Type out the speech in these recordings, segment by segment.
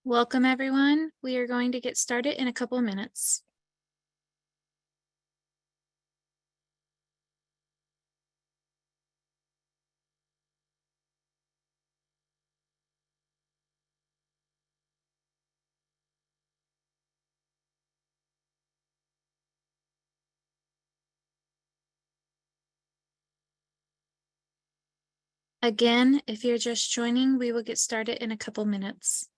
Welcome, everyone. We are going to get started in a couple of minutes. Again, if you're just joining, we will get started in a couple minutes.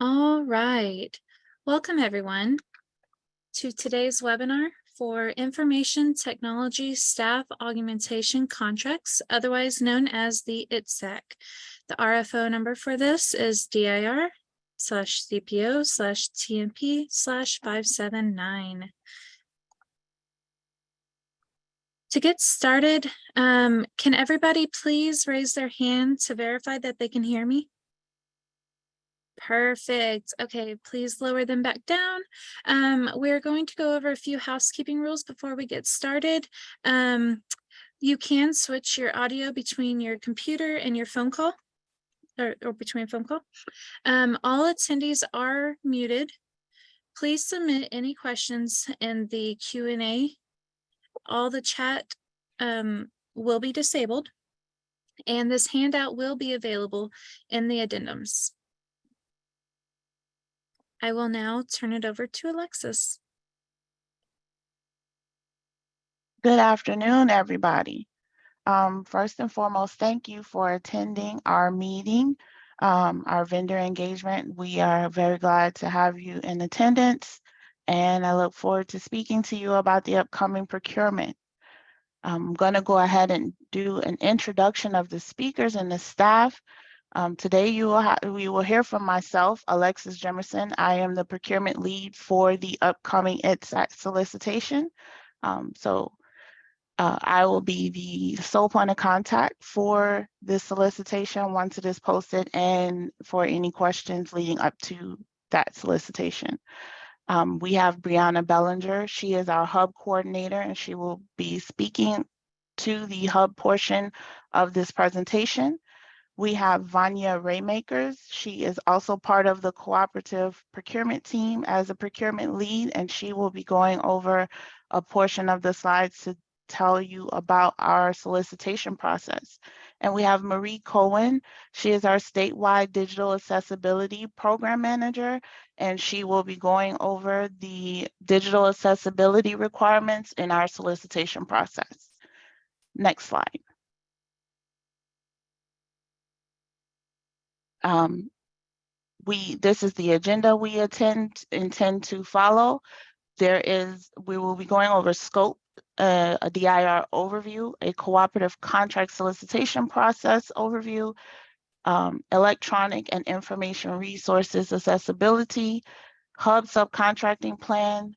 All right. Welcome, everyone, to today's webinar for Information Technology Staff Augmentation Contracts, otherwise known as the ITSAC. The RFO number for this is DIR-CPO-TMP-579. To get started, can everybody please raise their hand to verify that they can hear me? Perfect. Okay, please lower them back down. We're going to go over a few housekeeping rules before we get started. You can switch your audio between your computer and your phone call, or between phone call. All attendees are muted. Please submit any questions in the Q&A. All the chat will be disabled, and this handout will be available in the addendums. I will now turn it over to Alexis. Good afternoon, everybody. First and foremost, thank you for attending our meeting, our vendor engagement. We are very glad to have you in attendance, and I look forward to speaking to you about the upcoming procurement. I'm going to go ahead and do an introduction of the speakers and the staff. Today we will hear from myself, Alexis Jemerson. I am the procurement lead for the upcoming ITSAC solicitation. I will be the sole point of contact for this solicitation once it is posted and for any questions leading up to that solicitation. We have Brianna Bellinger. She is our hub coordinator, and she will be speaking to the hub portion of this presentation. We have Vanya Raymakers. She is also part of the cooperative procurement team as a procurement lead, and she will be going over a portion of the slides to tell you about our solicitation process. And we have Marie Cohen. She is our statewide digital accessibility program manager, and she will be going over the digital accessibility requirements in our solicitation process. Next slide. This is the agenda we intend to follow. We will be going over scope, a DIR overview, a cooperative contract solicitation process overview, electronic and information resources accessibility, hub subcontracting plan,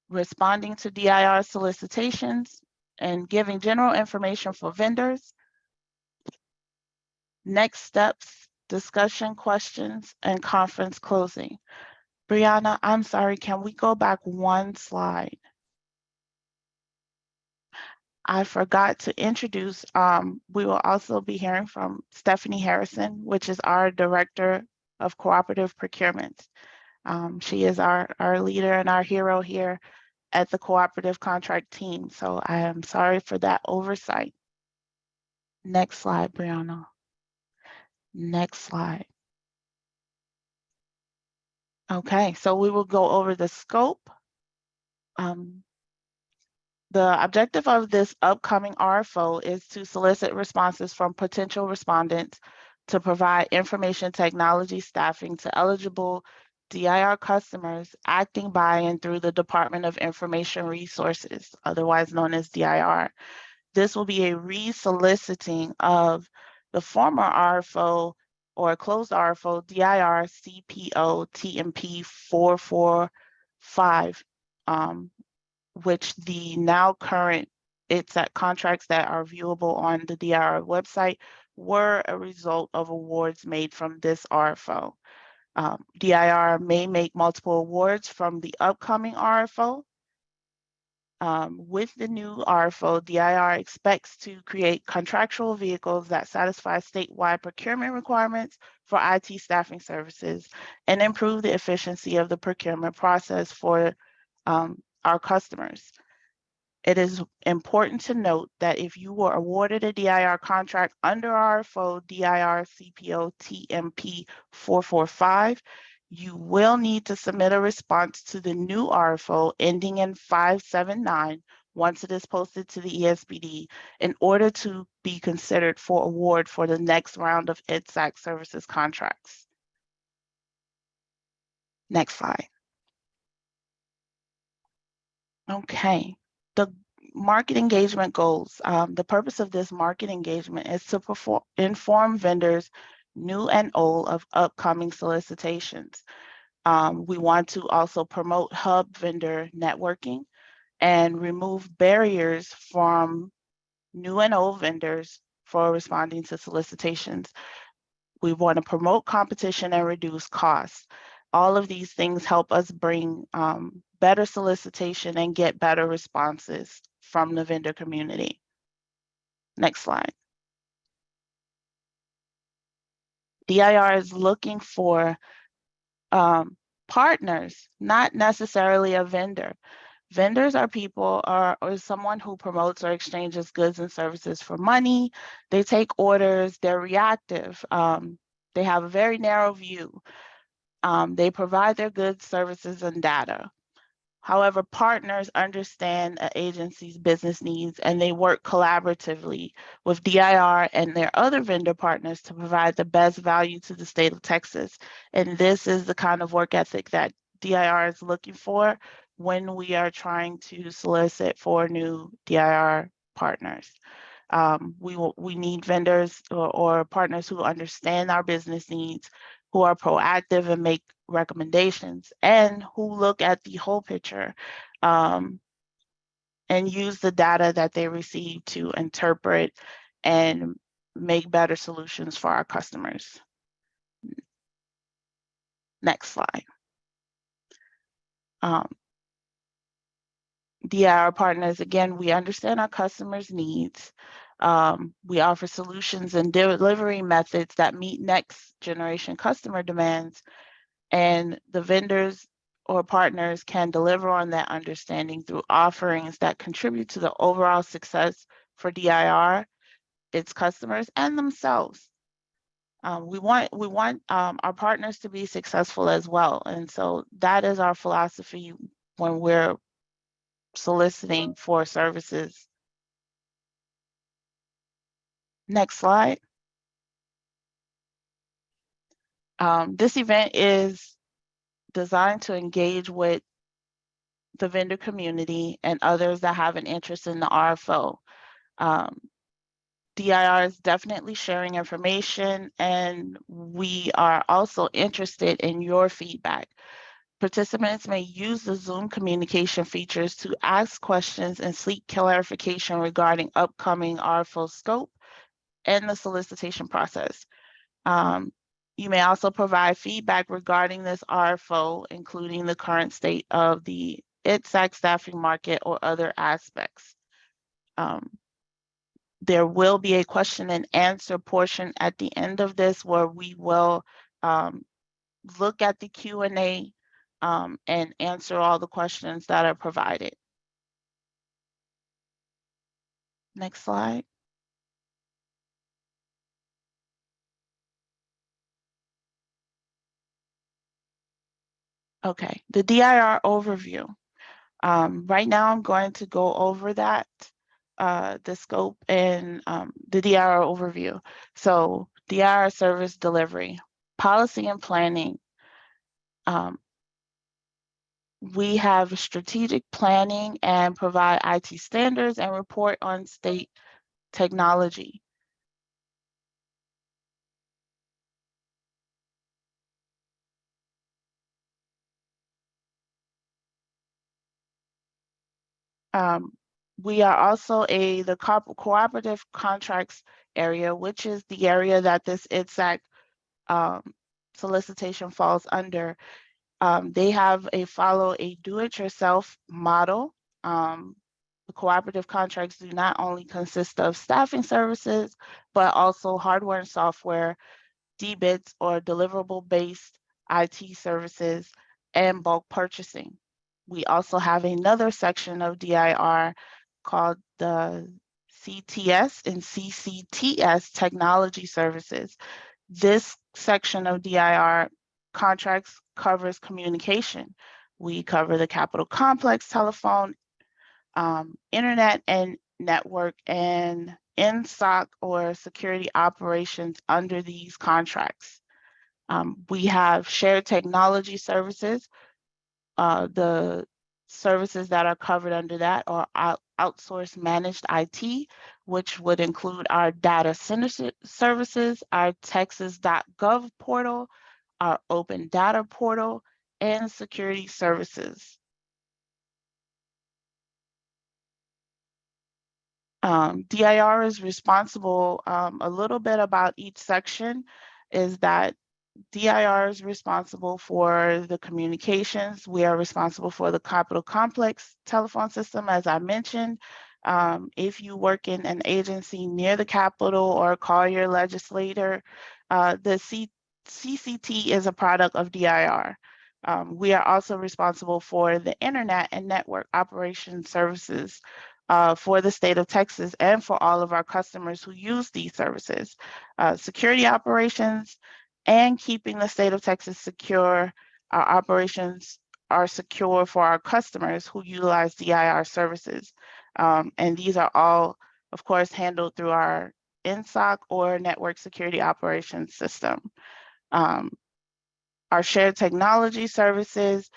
responding to DIR solicitations, and giving general information for vendors, next steps, discussion, questions, and conference closing. Brianna, I'm sorry, can we go back one slide? I forgot to introduce, we will also be hearing from Stephanie Harrison, which is our Director of Cooperative Procurement. She is our leader and our hero here at the cooperative contract team. So I am sorry for that oversight. Next slide, Brianna. Next slide. Okay, so we will go over the scope. The objective of this upcoming RFO is to solicit responses from potential respondents to provide information technology staffing to eligible DIR customers acting by and through the Department of Information Resources, otherwise known as DIR. This will be a re-soliciting of the former RFO or closed RFO DIR-CPO-TMP-579, which the now current contracts that are viewable on the DIR website were a result of awards made from this RFO. DIR may make multiple awards from the upcoming RFO. With the new RFO, DIR expects to create contractual vehicles that satisfy statewide procurement requirements for IT staffing services and improve the efficiency of the procurement process for our customers. It is important to note that if you were awarded a DIR contract under RFO DIR-CPO-TMP-579, you will need to submit a response to the new RFO ending in 579 once it is posted to the ESPD in order to be considered for award for the next round of ITSAC services contracts. Next slide. Okay. The market engagement goals. The purpose of this market engagement is to inform vendors, new and old, of upcoming solicitations. We want to also promote hub vendor networking and remove barriers from new and old vendors for responding to solicitations. We want to promote competition and reduce costs. All of these things help us bring better solicitation and get better responses from the vendor community. Next slide. DIR is looking for partners, not necessarily a vendor. Vendors are people or someone who promotes or exchanges goods and services for money. They take orders, they're reactive. They have a very narrow view. They provide their goods, services, and data. However, partners understand an agency's business needs and they work collaboratively with DIR and their other vendor partners to provide the best value to the state of Texas. And this is the kind of work ethic that DIR is looking for when we are trying to solicit for new DIR partners. We need vendors or partners who understand our business needs, who are proactive and make recommendations, and who look at the whole picture and use the data that they receive to interpret and make better solutions for our customers. Next slide. DIR partners, again, we understand our customers' needs. We offer solutions and delivery methods that meet next generation customer demands, and the vendors or partners can deliver on that understanding through offerings that contribute to the overall success for DIR, its customers, and themselves. We want our partners to be successful as well, and so that is our philosophy when we're soliciting for services. Next slide. This event is designed to engage with the vendor community and others that have an interest in the RFO. DIR is definitely sharing information, and we are also interested in your feedback. Participants may use the Zoom communication features to ask questions and seek clarification regarding upcoming RFO scope and the solicitation process. You may also provide feedback regarding this RFO, including the current state of the ITSAC staffing market or other aspects. There will be a question and answer portion at the end of this where we will look at the Q&A and answer all the questions that are provided. Next slide. Okay, the DIR overview. Right now, I'm going to go over that, the scope and the DIR overview. So DIR service delivery, policy and planning. We have strategic planning and provide IT standards and report on state technology. We are also the cooperative contracts area, which is the area that this ITSAC solicitation falls under. They follow a do-it-yourself model. The cooperative contracts do not only consist of staffing services, but also hardware and software, DBITs or deliverable-based IT services, and bulk purchasing. We also have another section of DIR called the CTS and CCTS technology services. This section of DIR contracts covers communication. We cover the Capitol Complex, telephone, internet and network, and in-SOC or security operations under these contracts. We have shared technology services. The services that are covered under that are outsourced managed IT, which would include our data center services, our texas.gov portal, our open data portal, and security services. DIR is responsible, a little bit about each section is that DIR is responsible for the communications. We are responsible for the Capitol Complex telephone system, as I mentioned. If you work in an agency near the Capitol or call your legislator, the CCT is a product of DIR. We are also responsible for the internet and network operation services for the state of Texas and for all of our customers who use these services. Security operations and keeping the state of Texas secure. Our operations are secure for our customers who utilize DIR services. And these are all, of course, handled through our NSOC or network security operations system. Our shared technology services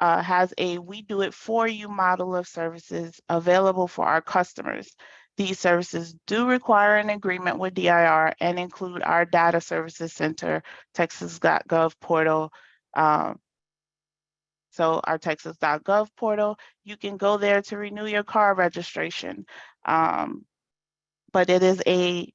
has a we do it for you model of services available for our customers. These services do require an agreement with DIR and include our data services center, texas.gov portal. So our texas.gov portal, you can go there to renew your car registration, but it is a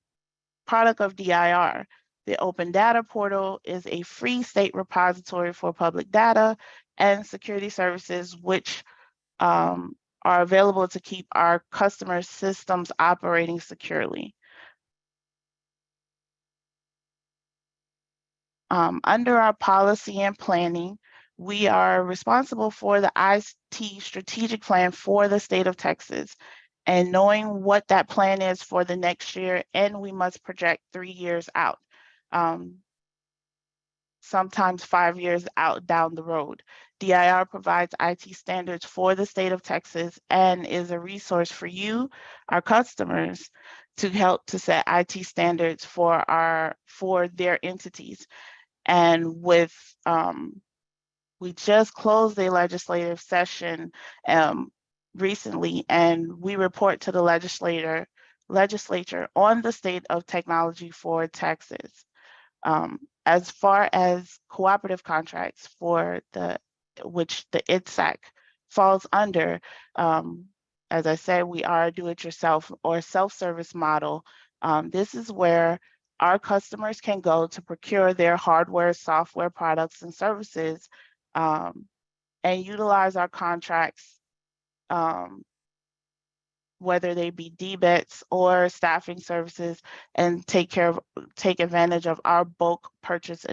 product of DIR. The Open Data Portal is a free state repository for public data and security services, which are available to keep our customer systems operating securely. Under our policy and planning, we are responsible for the IT strategic plan for the state of Texas and knowing what that plan is for the next year, and we must project 3 years out. Sometimes 5 years out down the road. DIR provides IT standards for the state of Texas and is a resource for you, our customers, to help to set IT standards for their entities. And with we just closed a legislative session recently, and we report to the legislature on the state of technology for Texas. As far as cooperative contracts for which the ITSAC falls under, as I said, we are a do-it-yourself or self-service model. This is where our customers can go to procure their hardware, software products and services and utilize our contracts, whether they be DBITs or staffing services, and take advantage of our bulk purchase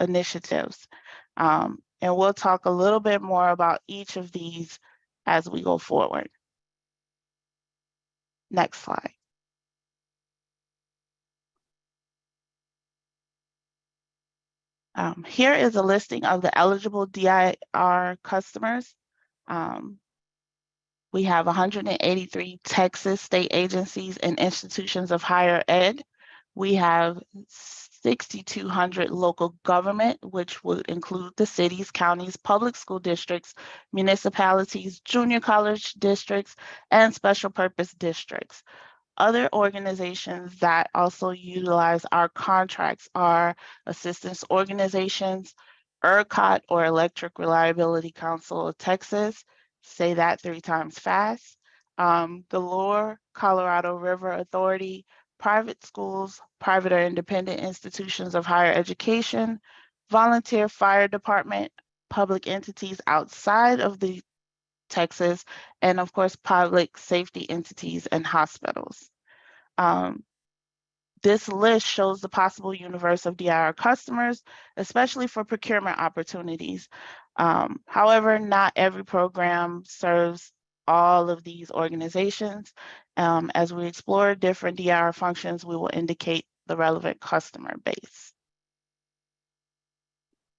initiatives. And we'll talk a little bit more about each of these as we go forward. Next slide. Here is a listing of the eligible DIR customers. We have 183 Texas state agencies and institutions of higher ed. We have 6,200 local government, which would include the cities, counties, public school districts, municipalities, junior college districts, and special purpose districts. Other organizations that also utilize our contracts are assistance organizations, ERCOT, or Electric Reliability Council of Texas. Say that 3 times fast. The Lower Colorado River Authority, private schools, private or independent institutions of higher education, volunteer fire department, public entities outside of the Texas, and of course, public safety entities and hospitals. This list shows the possible universe of DIR customers, especially for procurement opportunities. However, not every program serves all of these organizations. As we explore different DIR functions, we will indicate the relevant customer base.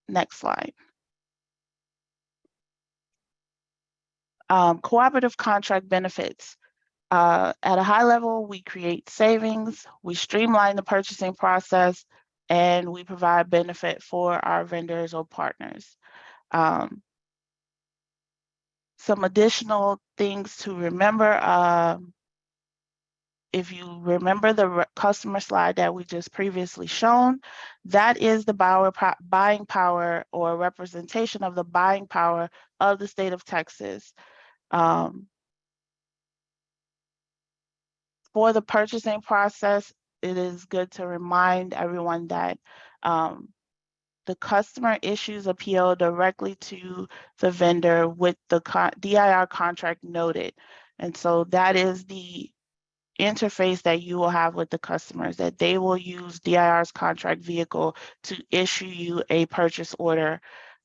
Next slide. Cooperative contract benefits. At a high level, we create savings, we streamline the purchasing process, and we provide benefit for our vendors or partners. Some additional things to remember. If you remember the customer slide that we just previously shown, that is the buying power or representation of the buying power of the state of Texas. For the purchasing process, it is good to remind everyone that the customer issues a PO directly to the vendor with the DIR contract noted. And so that is the interface that you will have with the customers, that they will use DIR's contract vehicle to issue you a purchase order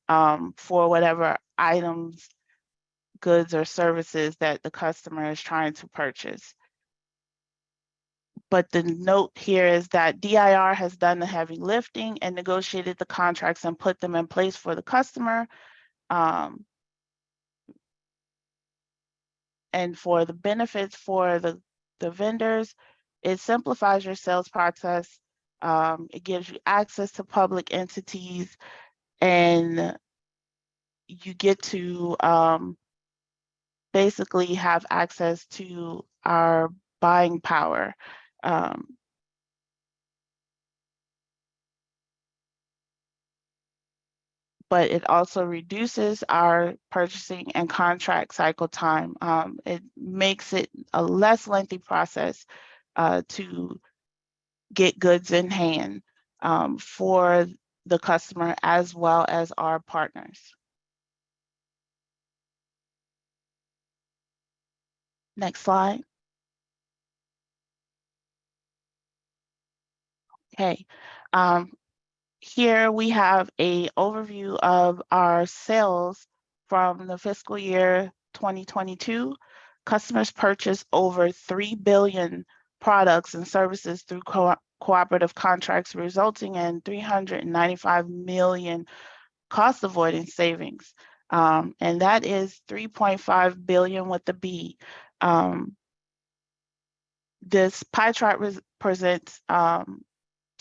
for whatever items, goods, or services that the customer is trying to purchase. But the note here is that DIR has done the heavy lifting and negotiated the contracts and put them in place for the customer. And for the benefits for the vendors, it simplifies your sales process. It gives you access to public entities, and you get to basically have access to our buying power. But it also reduces our purchasing and contract cycle time. It makes it a less lengthy process to get goods in hand for the customer as well as our partners. Next slide. Okay. Here we have an overview of our sales from the fiscal year 2022. Customers purchased over 3 billion products and services through cooperative contracts, resulting in 395 million cost avoidance savings. And that is 3.5 billion with the B. This pie chart presents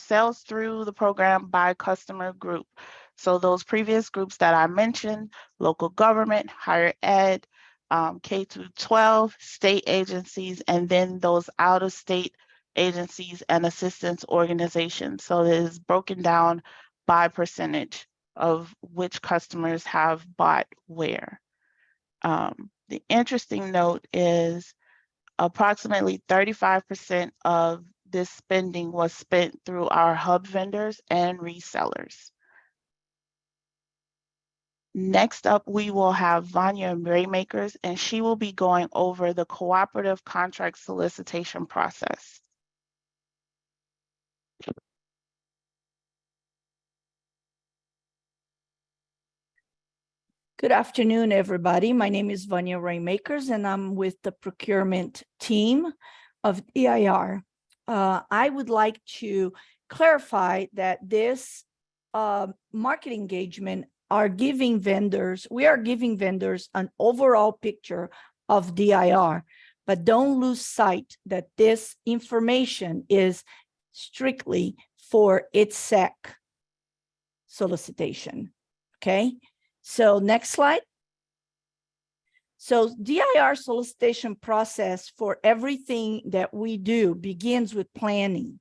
sales through the program by customer group. So those previous groups that I mentioned, local government, higher ed, K through 12, state agencies, and then those out-of-state agencies and assistance organizations. So it is broken down by percentage of which customers have bought where. The interesting note is approximately 35% of this spending was spent through our hub vendors and resellers. Next up, we will have Vanya Raymakers, and she will be going over the cooperative contract solicitation process. Good afternoon, everybody. My name is Vanya Raymakers, and I'm with the procurement team of DIR. I would like to clarify that this market engagement are giving vendors, we are giving vendors an overall picture of DIR, but don't lose sight that this information is strictly for its SEC solicitation. Okay, so next slide. So DIR solicitation process for everything that we do begins with planning.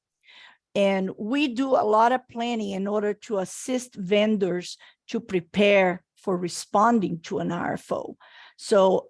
And we do a lot of planning in order to assist vendors to prepare for responding to an RFO. So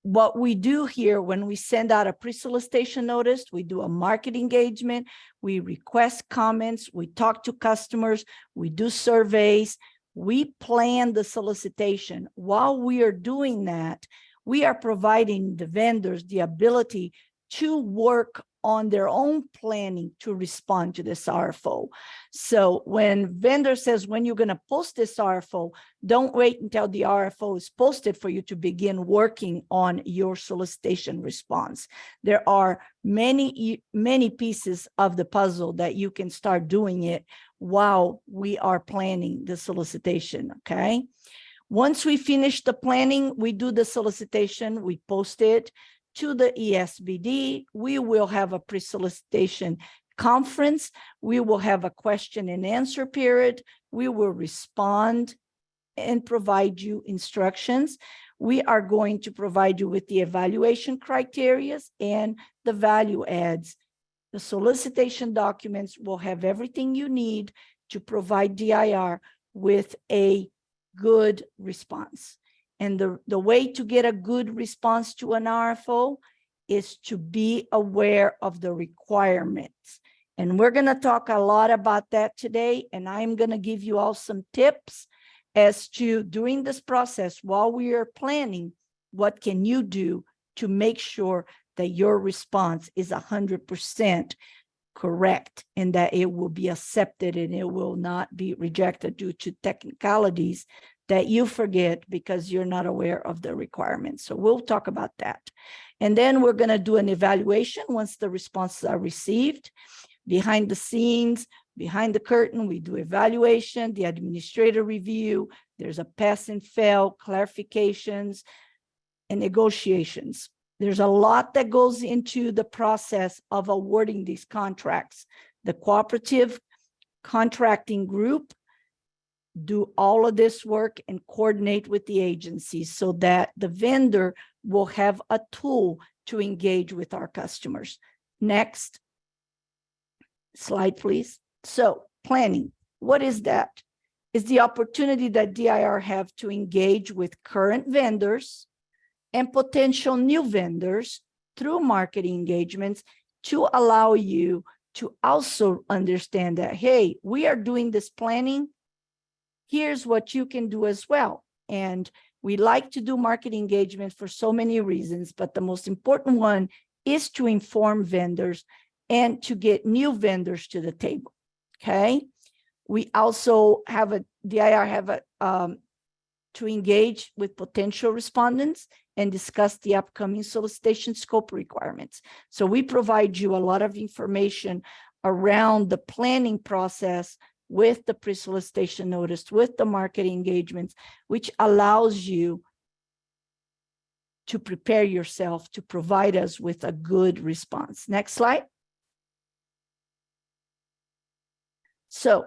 what we do here when we send out a pre-solicitation notice, we do a market engagement, we request comments, we talk to customers, we do surveys, we plan the solicitation. While we are doing that, we are providing the vendors the ability to work on their own planning to respond to this RFO. So when vendor says, when you're going to post this RFO, don't wait until the RFO is posted for you to begin working on your solicitation response. There are many pieces of the puzzle that you can start doing it while we are planning the solicitation, okay? Once we finish the planning, we do the solicitation, we post it to the ESBD. We will have a pre-solicitation conference. We will have a question and answer period. We will respond and provide you instructions. We are going to provide you with the evaluation criteria and the value adds. The solicitation documents will have everything you need to provide DIR with a good response. And the way to get a good response to an RFO is to be aware of the requirements. And we're going to talk a lot about that today. And I'm going to give you all some tips as to during this process, while we are planning, what can you do to make sure that your response is 100% correct and that it will be accepted and it will not be rejected due to technicalities that you forget because you're not aware of the requirements. So we'll talk about that. And then we're going to do an evaluation once the responses are received. Behind the scenes, behind the curtain, we do evaluation, the administrator review, there's a pass and fail, clarifications, and negotiations. There's a lot that goes into the process of awarding these contracts. The cooperative contracting group do all of this work and coordinate with the agencies so that the vendor will have a tool to engage with our customers. Next slide, please. So planning, what is that? It's the opportunity that DIR have to engage with current vendors and potential new vendors through marketing engagements to allow you to also understand that, hey, we are doing this planning. Here's what you can do as well. And we like to do market engagement for so many reasons, but the most important one is to inform vendors and to get new vendors to the table, okay? We also have a, DIR have a, to engage with potential respondents and discuss the upcoming solicitation scope requirements. So we provide you a lot of information around the planning process with the pre-solicitation notice, with the market engagements, which allows you to prepare yourself to provide us with a good response. Next slide. So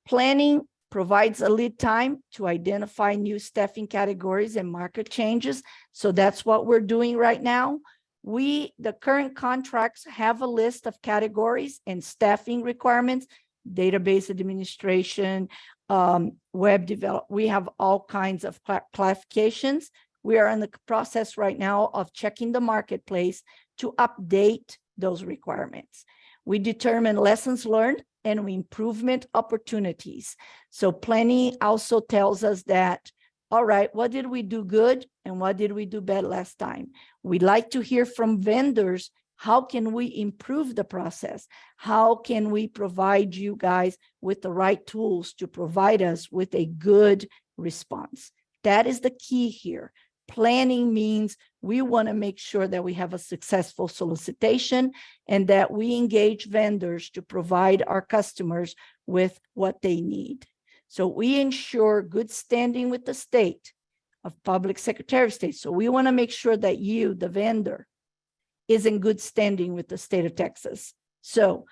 planning provides a lead time to identify new staffing categories and market changes. So that's what we're doing right now. The current contracts have a list of categories and staffing requirements, database administration, web development. We have all kinds of clarifications. We are in the process right now of checking the marketplace to update those requirements. We determine lessons learned and improvement opportunities. So planning also tells us that, all right, what did we do good and what did we do bad last time? We'd like to hear from vendors. How can we improve the process? How can we provide you guys with the right tools to provide us with a good response? That is the key here. Planning means we want to make sure that we have a successful solicitation and that we engage vendors to provide our customers with what they need. So we ensure good standing with the state of Public Secretary of State. So we want to make sure that you, the vendor, is in good standing with the state of Texas. So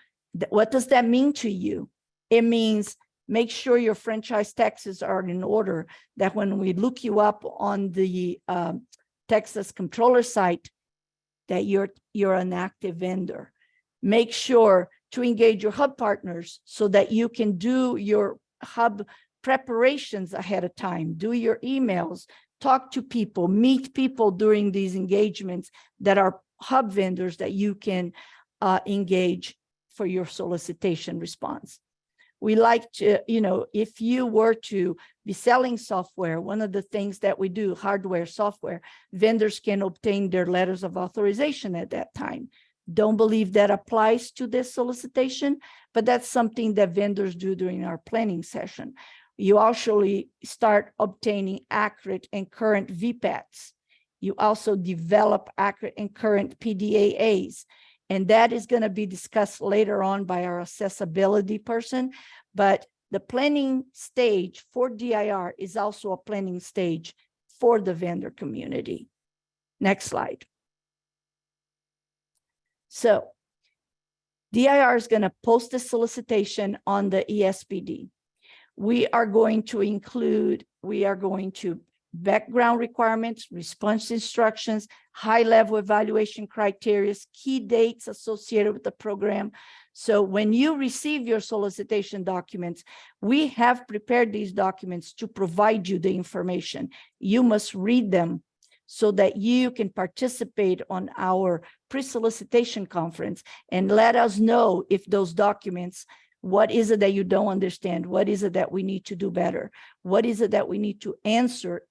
what does that mean to you? It means make sure your franchise taxes are in order, that when we look you up on the Texas Comptroller site, that you're an active vendor. Make sure to engage your hub partners so that you can do your hub preparations ahead of time, do your emails, talk to people, meet people during these engagements that are hub vendors that you can engage for your solicitation response. We like to, if you were to be selling software, one of the things that we do, hardware, software, vendors can obtain their letters of authorization at that time. Don't believe that applies to this solicitation, but that's something that vendors do during our planning session. You actually start obtaining accurate and current VPATs. You also develop accurate and current PDAAs. And that is going to be discussed later on by our accessibility person. But the planning stage for DIR is also a planning stage for the vendor community. Next slide. So DIR is going to post a solicitation on the ESPD. We are going to background requirements, response instructions, high-level evaluation criteria, key dates associated with the program. So when you receive your solicitation documents, we have prepared these documents to provide you the information. You must read them so that you can participate on our pre-solicitation conference and let us know if those documents, what is it that you don't understand? What is it that we need to do better? What is it that we need to answer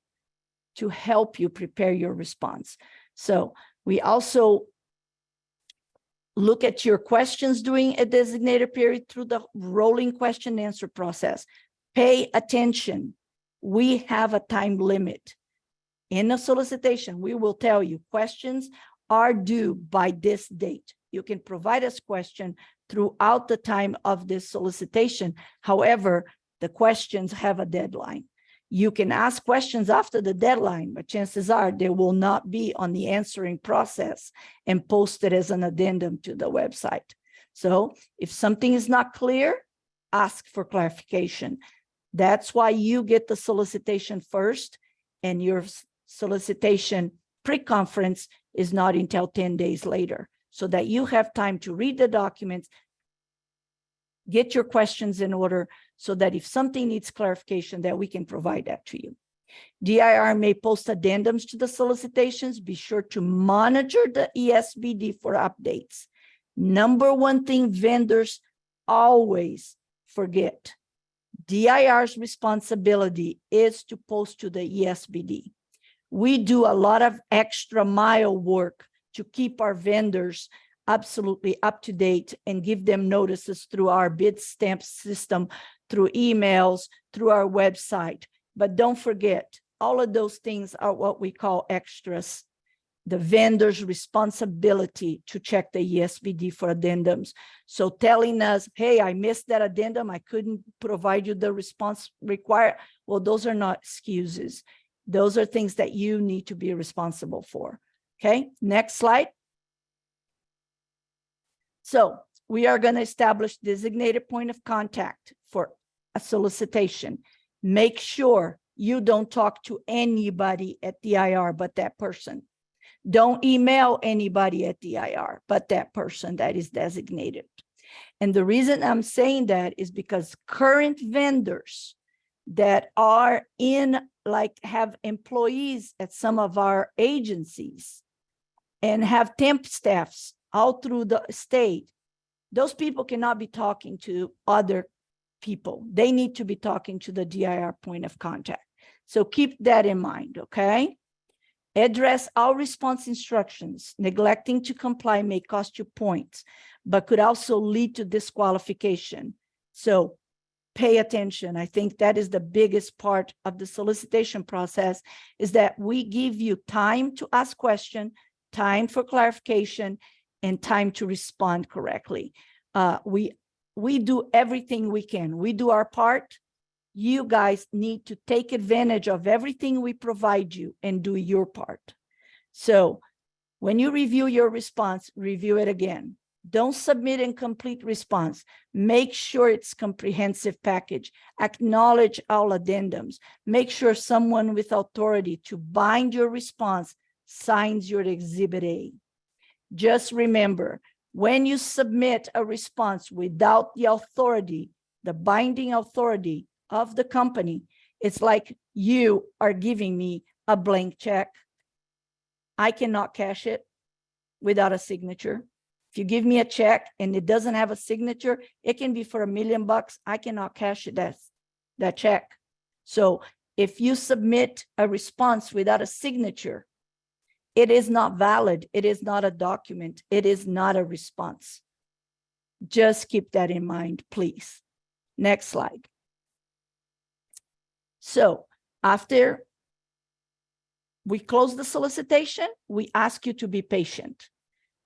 to help you prepare your response? So we also look at your questions during a designated period through the rolling question and answer process. Pay attention. We have a time limit. In a solicitation, we will tell you questions are due by this date. You can provide us question throughout the time of this solicitation. However, the questions have a deadline. You can ask questions after the deadline, but chances are they will not be on the answering process and posted as an addendum to the website. So if something is not clear, ask for clarification. That's why you get the solicitation first, and your solicitation pre-conference is not until 10 days later, so that you have time to read the documents, get your questions in order, so that if something needs clarification, that we can provide that to you. DIR may post addendums to the solicitations. Be sure to monitor the ESBD for updates. Number one thing vendors always forget: DIR's responsibility is to post to the ESBD. We do a lot of extra mile work to keep our vendors absolutely up to date and give them notices through our bid stamp system, through emails, through our website. But don't forget, all of those things are what we call extras. The vendor's responsibility to check the ESBD for addendums. So telling us, hey, I missed that addendum, I couldn't provide you the response required. Well, those are not excuses. Those are things that you need to be responsible for. Okay, next slide. So we are going to establish designated point of contact for a solicitation. Make sure you don't talk to anybody at DIR but that person. Don't email anybody at DIR but that person that is designated. And the reason I'm saying that is because current vendors that are have employees at some of our agencies and have temp staffs all through the state, those people cannot be talking to other people. They need to be talking to the DIR point of contact. So keep that in mind, okay? Address all response instructions. Neglecting to comply may cost you points, but could also lead to disqualification. So pay attention. I think that is the biggest part of the solicitation process, is that we give you time to ask questions, time for clarification, and time to respond correctly. We do everything we can. We do our part. you guys need to take advantage of everything we provide you and do your part. So when you review your response, review it again. Don't submit incomplete response. Make sure it's comprehensive package. Acknowledge all addendums. Make sure someone with authority to bind your response signs your Exhibit A. Just remember, when you submit a response without the authority, the binding authority of the company, it's like you are giving me a blank check. I cannot cash it without a signature. If you give me a check and it doesn't have a signature, it can be for $1 million. I cannot cash it, that check. So if you submit a response without a signature, it is not valid. It is not a document. It is not a response. Just keep that in mind, please. Next slide. So after we close the solicitation, we ask you to be patient.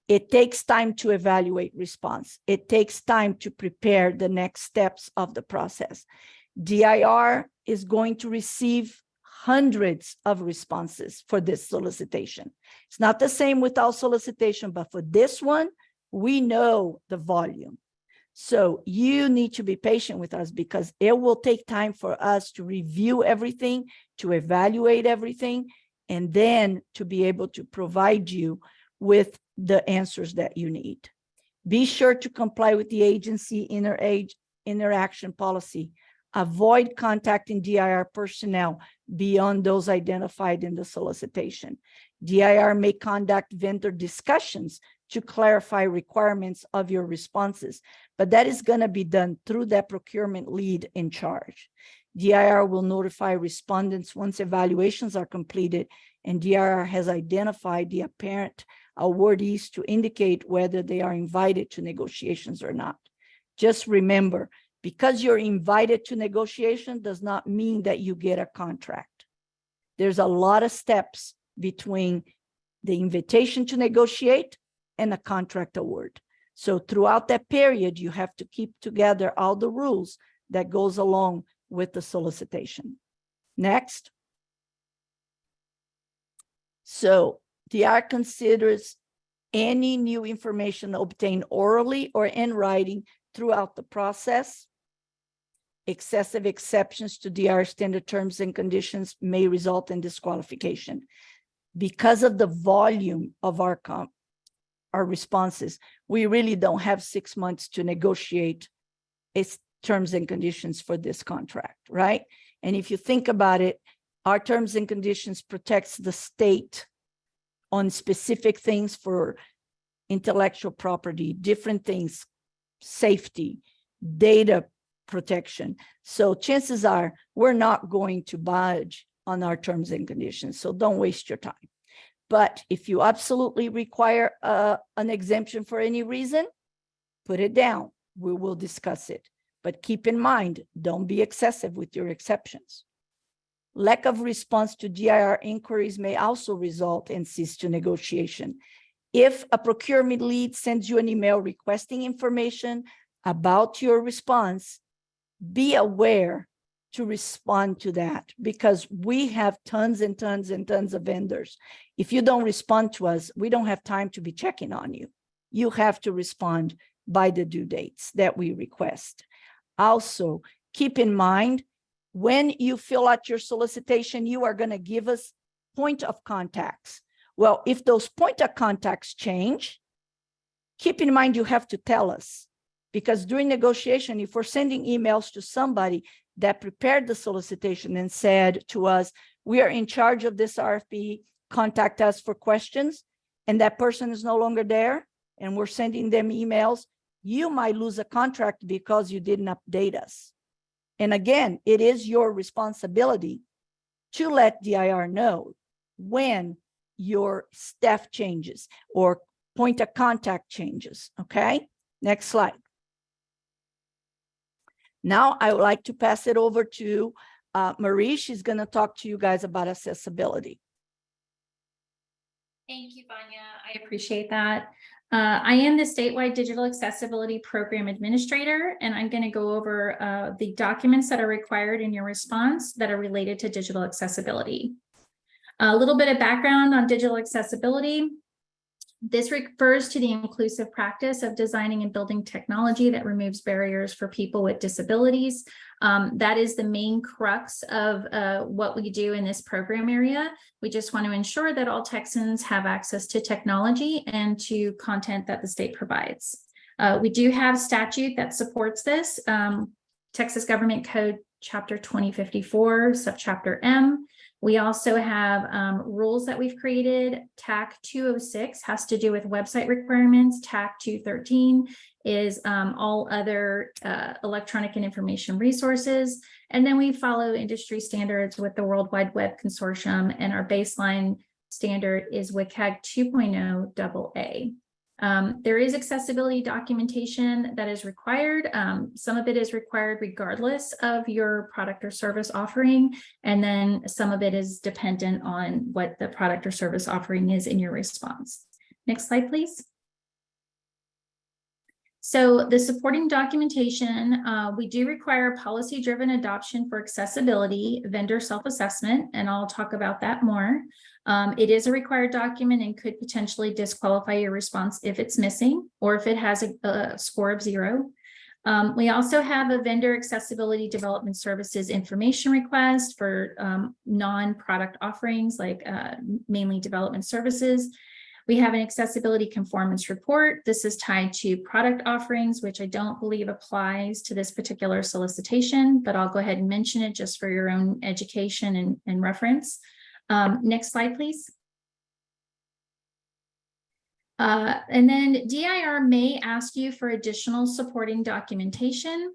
It takes time to evaluate response. It takes time to prepare the next steps of the process. DIR is going to receive hundreds of responses for this solicitation. It's not the same with all solicitation, but for this one, we know the volume. So you need to be patient with us because it will take time for us to review everything, to evaluate everything, and then to be able to provide you with the answers that you need. Be sure to comply with the agency interaction policy. Avoid contacting DIR personnel beyond those identified in the solicitation. DIR may conduct vendor discussions to clarify requirements of your responses, but that is going to be done through that procurement lead in charge. DIR will notify respondents once evaluations are completed, and DIR has identified the apparent awardees to indicate whether they are invited to negotiations or not. Just remember, because you're invited to negotiation does not mean that you get a contract. There's a lot of steps between the invitation to negotiate and a contract award. So throughout that period, you have to keep together all the rules that goes along with the solicitation. Next. So DIR considers any new information obtained orally or in writing throughout the process. Excessive exceptions to DIR standard terms and conditions may result in disqualification. Because of the volume of our responses, we really don't have 6 months to negotiate its terms and conditions for this contract, right? And if you think about it, our terms and conditions protects the state on specific things for intellectual property, different things, safety, data protection. So chances are we're not going to budge on our terms and conditions. So don't waste your time. But if you absolutely require an exemption for any reason, put it down. We will discuss it. But keep in mind, don't be excessive with your exceptions. Lack of response to DIR inquiries may also result in cease to negotiation. If a procurement lead sends you an email requesting information about your response, be aware to respond to that because we have tons and tons and tons of vendors. If you don't respond to us, we don't have time to be checking on you. You have to respond by the due dates that we request. Also, keep in mind, when you fill out your solicitation, you are going to give us point of contacts. Well, if those point of contacts change, keep in mind you have to tell us. Because during negotiation, if we're sending emails to somebody that prepared the solicitation and said to us, we are in charge of this RFP, contact us for questions, and that person is no longer there, and we're sending them emails, you might lose a contract because you didn't update us. And again, it is your responsibility to let DIR know when your staff changes or point of contact changes, okay? Next slide. Now I would like to pass it over to Marie. She's going to talk to you guys about accessibility. Thank you, Vanya. I appreciate that. I am the statewide digital accessibility program administrator, and I'm going to go over the documents that are required in your response that are related to digital accessibility. A little bit of background on digital accessibility. This refers to the inclusive practice of designing and building technology that removes barriers for people with disabilities. That is the main crux of what we do in this program area. We just want to ensure that all Texans have access to technology and to content that the state provides. We do have statute that supports this. Texas Government Code Chapter 2054, Subchapter M. We also have rules that we've created. TAC 206 has to do with website requirements. TAC 213 is all other electronic and information resources. And then we follow industry standards with the World Wide Web Consortium, and our baseline standard is WCAG 2.0 AA. There is accessibility documentation that is required. Some of it is required regardless of your product or service offering, and then some of it is dependent on what the product or service offering is in your response. Next slide, please. So the supporting documentation, we do require policy-driven adoption for accessibility, vendor self-assessment, and I'll talk about that more. It is a required document and could potentially disqualify your response if it's missing or if it has a score of 0. We also have a vendor accessibility development services information request for non-product offerings like mainly development services. We have an accessibility conformance report. This is tied to product offerings, which I don't believe applies to this particular solicitation, but I'll go ahead and mention it just for your own education and reference. Next slide, please. And then DIR may ask you for additional supporting documentation.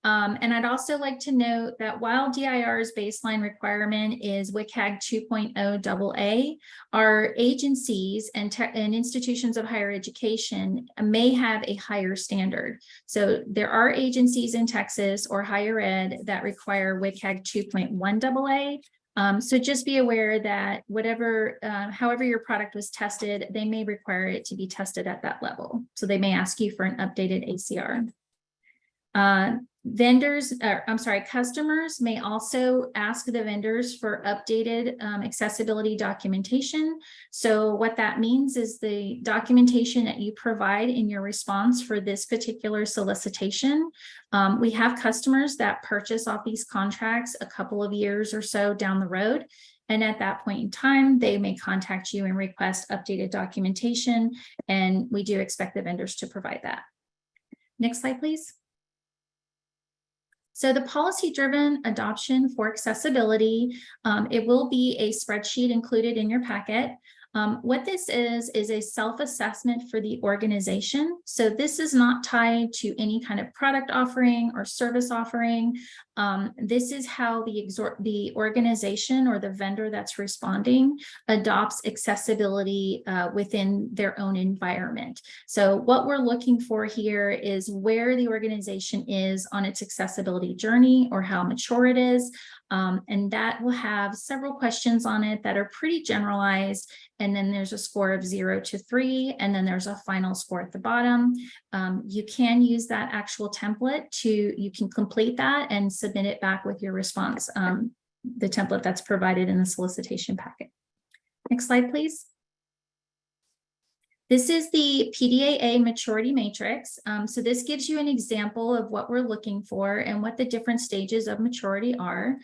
And I'd also like to note that while DIR's baseline requirement is WCAG 2.0 AA, our agencies and institutions of higher education may have a higher standard. So there are agencies in Texas or higher ed that require WCAG 2.1 AA. So just be aware that however your product was tested, they may require it to be tested at that level. So they may ask you for an updated ACR. Customers may also ask the vendors for updated accessibility documentation. So what that means is the documentation that you provide in your response for this particular solicitation. We have customers that purchase off these contracts a couple of years or so down the road. And at that point in time, they may contact you and request updated documentation. And we do expect the vendors to provide that. Next slide, please. So the policy-driven adoption for accessibility, it will be a spreadsheet included in your packet. What this is a self-assessment for the organization. So this is not tied to any kind of product offering or service offering. This is how the organization or the vendor that's responding adopts accessibility within their own environment. So what we're looking for here is where the organization is on its accessibility journey or how mature it is. And that will have several questions on it that are pretty generalized. And then there's a score of 0 to 3, and then there's a final score at the bottom. You can use that actual template you can complete that and submit it back with your response, the template that's provided in the solicitation packet. Next slide, please. This is the PDAA maturity matrix. So this gives you an example of what we're looking for and what the different stages of maturity are.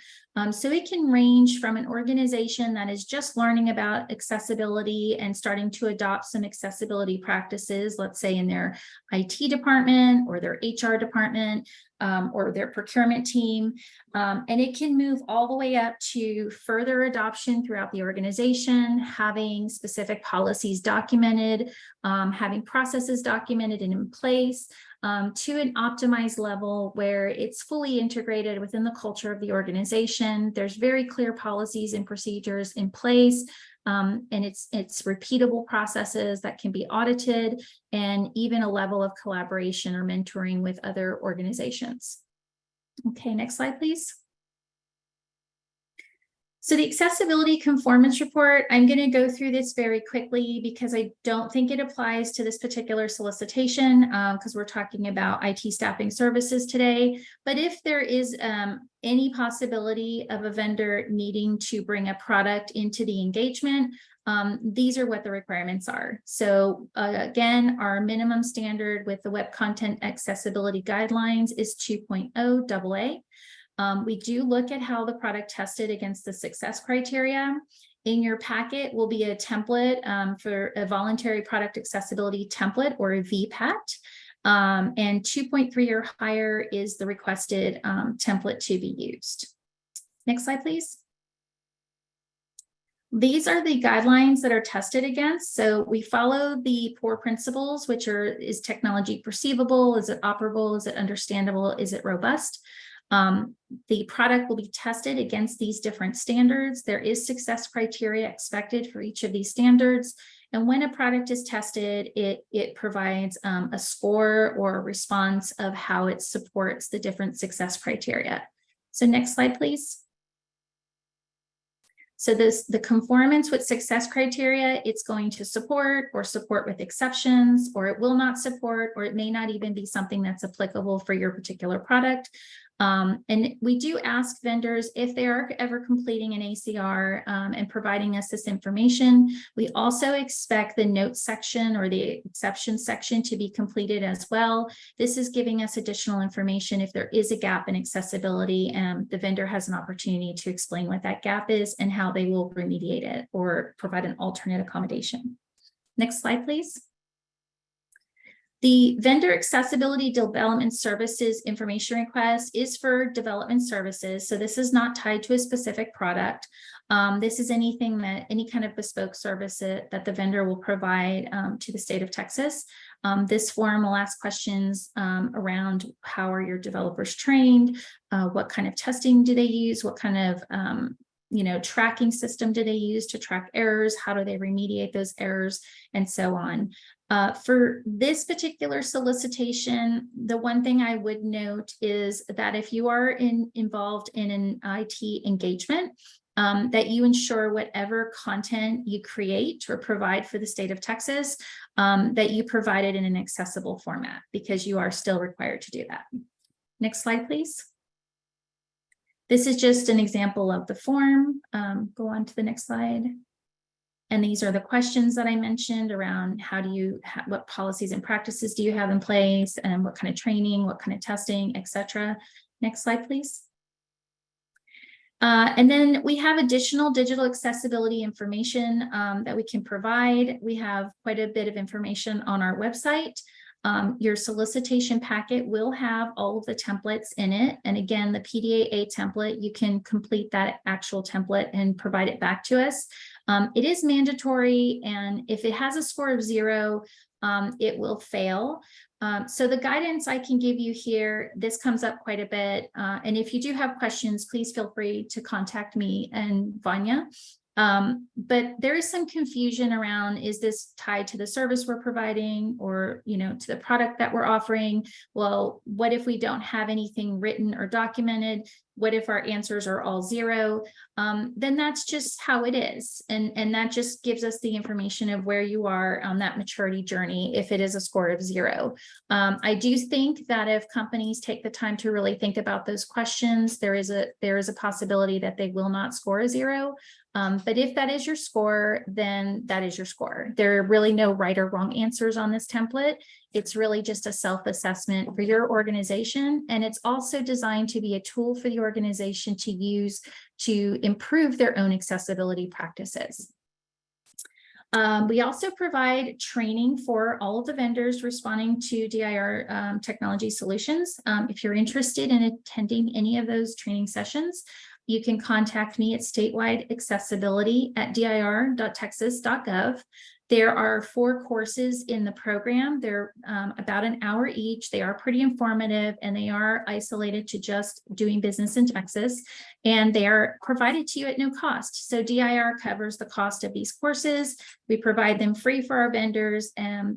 So it can range from an organization that is just learning about accessibility and starting to adopt some accessibility practices, let's say in their IT department or their HR department, or their procurement team. And it can move all the way up to further adoption throughout the organization, having specific policies documented, having processes documented and in place, to an optimized level where it's fully integrated within the culture of the organization. There's very clear policies and procedures in place. And it's repeatable processes that can be audited, and even a level of collaboration or mentoring with other organizations. Okay, next slide, please. So the accessibility conformance report, I'm going to go through this very quickly because I don't think it applies to this particular solicitation because we're talking about IT staffing services today. But if there is any possibility of a vendor needing to bring a product into the engagement, these are what the requirements are. So again, our minimum standard with the Web Content Accessibility Guidelines is 2.0 AA. We do look at how the product tested against the success criteria. In your packet will be a template for a voluntary product accessibility template, or a VPAT. And 2.3 or higher is the requested template to be used. Next slide, please. These are the guidelines that are tested against. So we follow the 4 principles, which are: is technology perceivable? Is it operable? Is it understandable? Is it robust? The product will be tested against these different standards. There is success criteria expected for each of these standards. And when a product is tested, it provides a score or a response of how it supports the different success criteria. So next slide, please. So the conformance with success criteria, it's going to support or support with exceptions, or it will not support, or it may not even be something that's applicable for your particular product. And we do ask vendors if they are ever completing an ACR and providing us this information. We also expect the notes section or the exception section to be completed as well. This is giving us additional information if there is a gap in accessibility, and the vendor has an opportunity to explain what that gap is and how they will remediate it or provide an alternate accommodation. Next slide, please. The vendor accessibility development services information request is for development services. So this is not tied to a specific product. This is anything that any kind of bespoke service that the vendor will provide to the state of Texas. This form will ask questions around how are your developers trained, what kind of testing do they use, what kind of tracking system do they use to track errors, how do they remediate those errors, and so on. For this particular solicitation, the one thing I would note is that if you are involved in an IT engagement, that you ensure whatever content you create or provide for the state of Texas, that you provide it in an accessible format, because you are still required to do that. Next slide, please. This is just an example of the form. Go on to the next slide. And these are the questions that I mentioned around what policies and practices do you have in place, and what kind of training, what kind of testing, etc. Next slide, please. And then we have additional digital accessibility information that we can provide. We have quite a bit of information on our website. Your solicitation packet will have all of the templates in it. And again, the PDAA template, you can complete that actual template and provide it back to us. It is mandatory, and if it has a score of 0, it will fail. So the guidance I can give you here, this comes up quite a bit. And if you do have questions, please feel free to contact me and Vanya. But there is some confusion around, is this tied to the service we're providing, or, to the product that we're offering? Well, what if we don't have anything written or documented? What if our answers are all 0? Then that's just how it is. And that just gives us the information of where you are on that maturity journey if it is a score of 0. I do think that if companies take the time to really think about those questions, there is a possibility that they will not score a 0. But if that is your score, then that is your score. There are really no right or wrong answers on this template. It's really just a self-assessment for your organization. And it's also designed to be a tool for the organization to use to improve their own accessibility practices. We also provide training for all of the vendors responding to DIR technology solutions. If you're interested in attending any of those training sessions, you can contact me at statewide-accessibility@dir.texas.gov. There are 4 courses in the program. They're about an hour each. They are pretty informative, and they are isolated to just doing business in Texas, and they are provided to you at no cost. So DIR covers the cost of these courses. We provide them free for our vendors,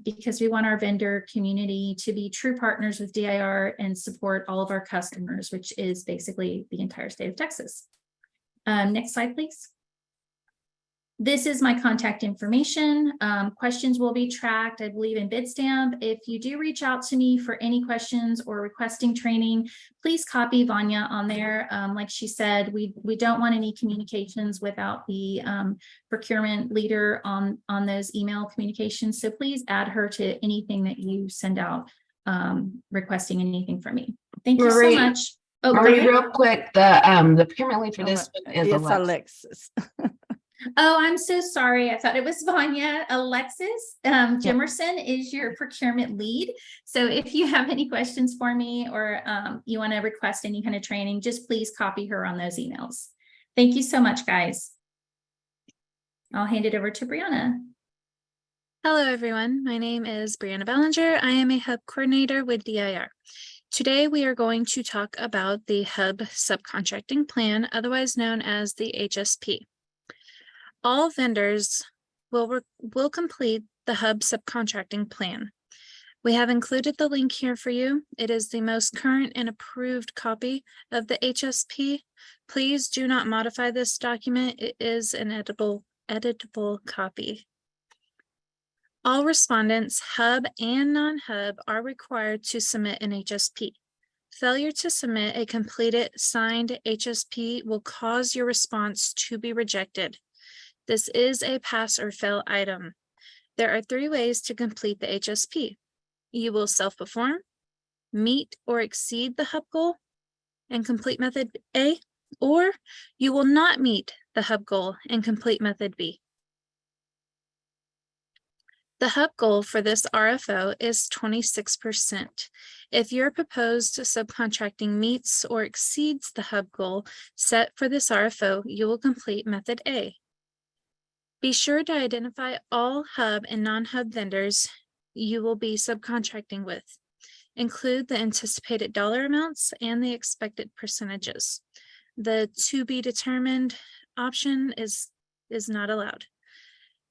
because we want our vendor community to be true partners with DIR and support all of our customers, which is basically the entire state of Texas. Next slide, please. This is my contact information. Questions will be tracked, I believe, in Bitstamp. If you do reach out to me for any questions or requesting training, please copy Vanya on there. Like she said, we don't want any communications without the procurement leader on those email communications. So please add her to anything that you send out requesting anything from me. Thank you so much. Oh, Marie, real quick, the procurement lead for this one is It's Alexis. Alexis. Oh, I'm so sorry. I thought it was Vanya. Alexis Jimerson is your procurement lead. So if you have any questions for me or you want to request any kind of training, just please copy her on those emails. Thank you so much, guys. I'll hand it over to Brianna. Hello, everyone. My name is Brianna Ballinger. I am a hub coordinator with DIR. Today, we are going to talk about the hub subcontracting plan, otherwise known as the HSP. All vendors will complete the hub subcontracting plan. We have included the link here for you. It is the most current and approved copy of the HSP. Please do not modify this document. It is an editable copy. All respondents, hub and non-hub, are required to submit an HSP. Failure to submit a completed signed HSP will cause your response to be rejected. This is a pass or fail item. There are 3 ways to complete the HSP. You will self-perform, meet or exceed the hub goal, and complete method A, or you will not meet the hub goal and complete method B. The hub goal for this RFO is 26%. If your proposed subcontracting meets or exceeds the hub goal set for this RFO, you will complete method A. Be sure to identify all hub and non-hub vendors you will be subcontracting with. Include the anticipated dollar amounts and the expected percentages. The to be determined option is not allowed.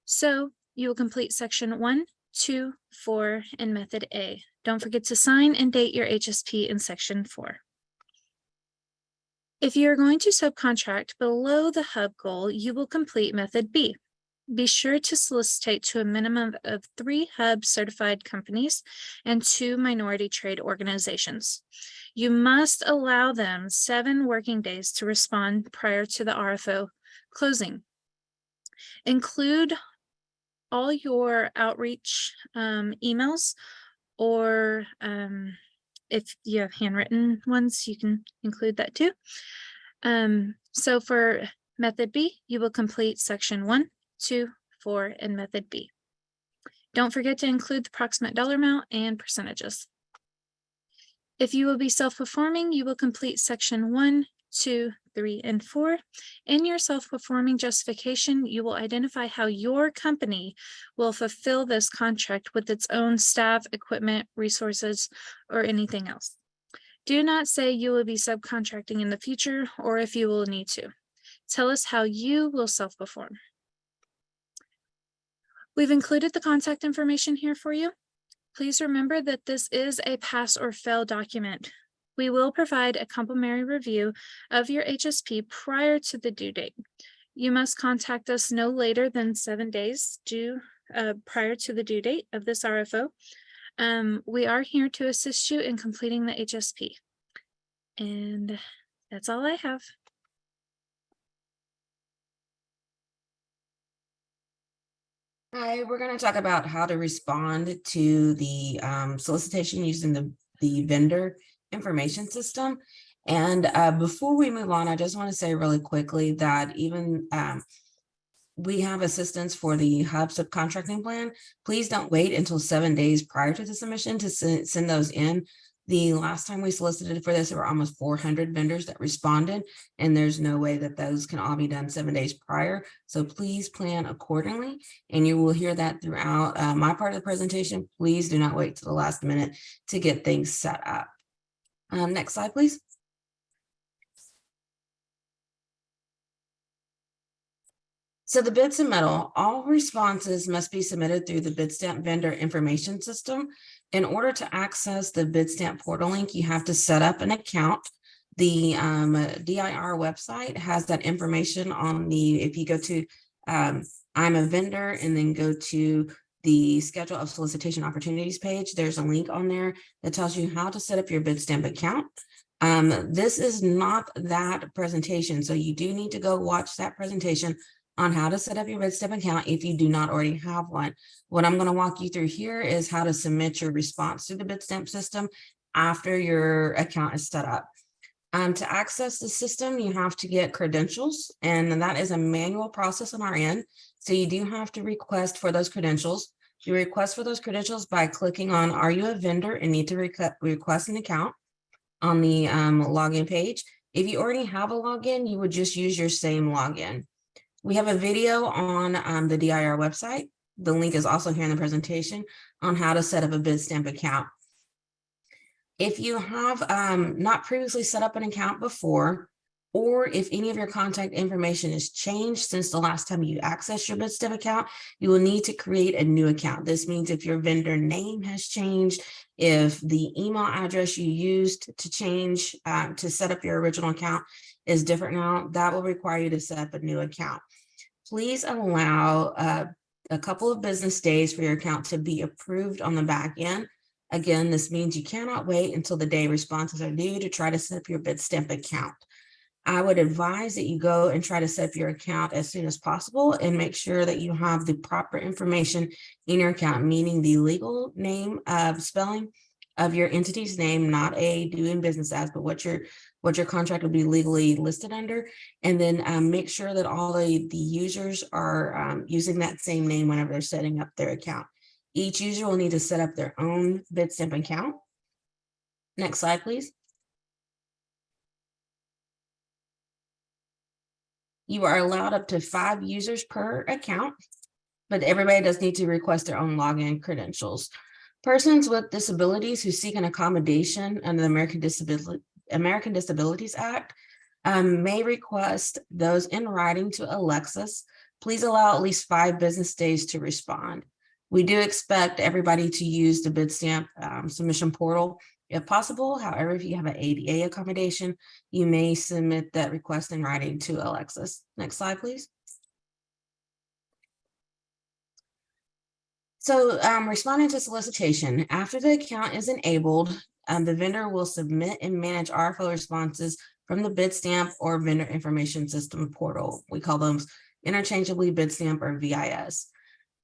So you will complete section 1, 2, 4, and method A. Don't forget to sign and date your HSP in section 4. If you are going to subcontract below the hub goal, you will complete method B. Be sure to solicitate to a minimum of 3 hub certified companies and 2 minority trade organizations. You must allow them 7 working days to respond prior to the RFO closing. Include all your outreach emails, or if you have handwritten ones, you can include that too. So for method B, you will complete section 1, 2, 4, and method B. Don't forget to include the approximate dollar amount and percentages. If you will be self-performing, you will complete section 1, 2, 3, and 4. In your self-performing justification, you will identify how your company will fulfill this contract with its own staff, equipment, resources, or anything else. Do not say you will be subcontracting in the future or if you will need to. Tell us how you will self-perform. We've included the contact information here for you. Please remember that this is a pass or fail document. We will provide a complimentary review of your HSP prior to the due date. You must contact us no later than 7 days prior to the due date of this RFO. We are here to assist you in completing the HSP. And that's all I have. Hi, we're going to talk about how to respond to the solicitation using the vendor information system. And before we move on, I just want to say really quickly that even we have assistance for the hub subcontracting plan. Please don't wait until 7 days prior to the submission to send those in. The last time we solicited for this, there were almost 400 vendors that responded, and there's no way that those can all be done 7 days prior. So please plan accordingly, and you will hear that throughout my part of the presentation. Please do not wait to the last minute to get things set up. Next slide, please. So the bid submittal, all responses must be submitted through the Bitstamp vendor information system. In order to access the Bitstamp portal link, you have to set up an account. The DIR website has that information on the, if you go to I'm a vendor and then go to the schedule of solicitation opportunities page, there's a link on there that tells you how to set up your bid stamp account. This is not that presentation, so you do need to go watch that presentation on how to set up your bid stamp account if you do not already have one. What I'm going to walk you through here is how to submit your response to the bid stamp system after your account is set up. To access the system, you have to get credentials, and that is a manual process on our end. So you do have to request for those credentials. You request for those credentials by clicking on, are you a vendor, and need to request an account on the login page. If you already have a login, you would just use your same login. We have a video on the DIR website. The link is also here in the presentation on how to set up a bid stamp account. If you have not previously set up an account before, or if any of your contact information has changed since the last time you accessed your bid stamp account, you will need to create a new account. This means if your vendor name has changed, if the email address you used to change to set up your original account is different now, that will require you to set up a new account. Please allow a couple of business days for your account to be approved on the back end. Again, this means you cannot wait until the day responses are due to try to set up your bid stamp account. I would advise that you go and try to set up your account as soon as possible and make sure that you have the proper information in your account, meaning the legal name of spelling of your entity's name, not a doing business as, but what your contract will be legally listed under. And then make sure that all the users are using that same name whenever they're setting up their account. Each user will need to set up their own bid stamp account. Next slide, please. You are allowed up to 5 users per account, but everybody does need to request their own login credentials. Persons with disabilities who seek an accommodation under the American Disabilities Act may request those in writing to Alexis. Please allow at least 5 business days to respond. We do expect everybody to use the bid stamp submission portal if possible. However, if you have an ADA accommodation, you may submit that request in writing to Alexis. Next slide, please. So responding to solicitation, after the account is enabled, the vendor will submit and manage RFO responses from the bid stamp or vendor information system portal. We call them interchangeably bid stamp or VIS.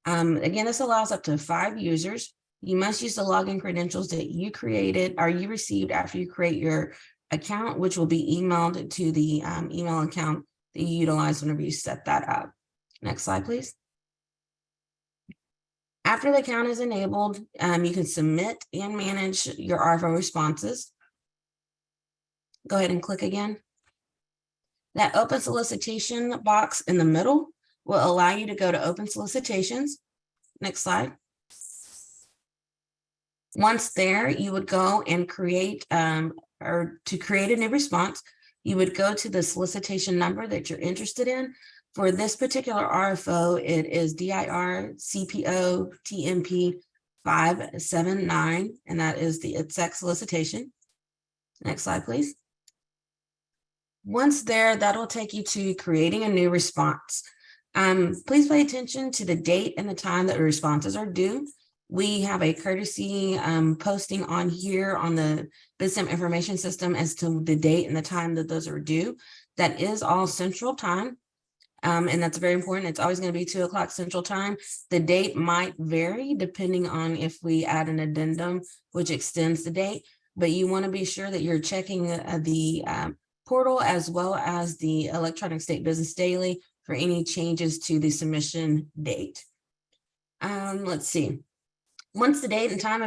Again, this allows up to 5 users. You must use the login credentials that you created or you received after you create your account, which will be emailed to the email account that you utilize whenever you set that up. Next slide, please. After the account is enabled, you can submit and manage your RFO responses. Go ahead and click again. That open solicitation box in the middle will allow you to go to open solicitations. Next slide. Once there, you would go and create, or to create a new response, you would go to the solicitation number that you're interested in. For this particular RFO, it is DIR-CPO-TMP-579, and that is the ITSEC solicitation. Next slide, please. Once there, that will take you to creating a new response. Please pay attention to the date and the time that the responses are due. We have a courtesy posting on here on the bid stamp information system as to the date and the time that those are due. That is all Central Time. And that's very important. It's always going to be 2 o'clock Central Time. The date might vary depending on if we add an addendum, which extends the date, but you want to be sure that you're checking the portal as well as the electronic state business daily for any changes to the submission date. Let's see. Once the date and time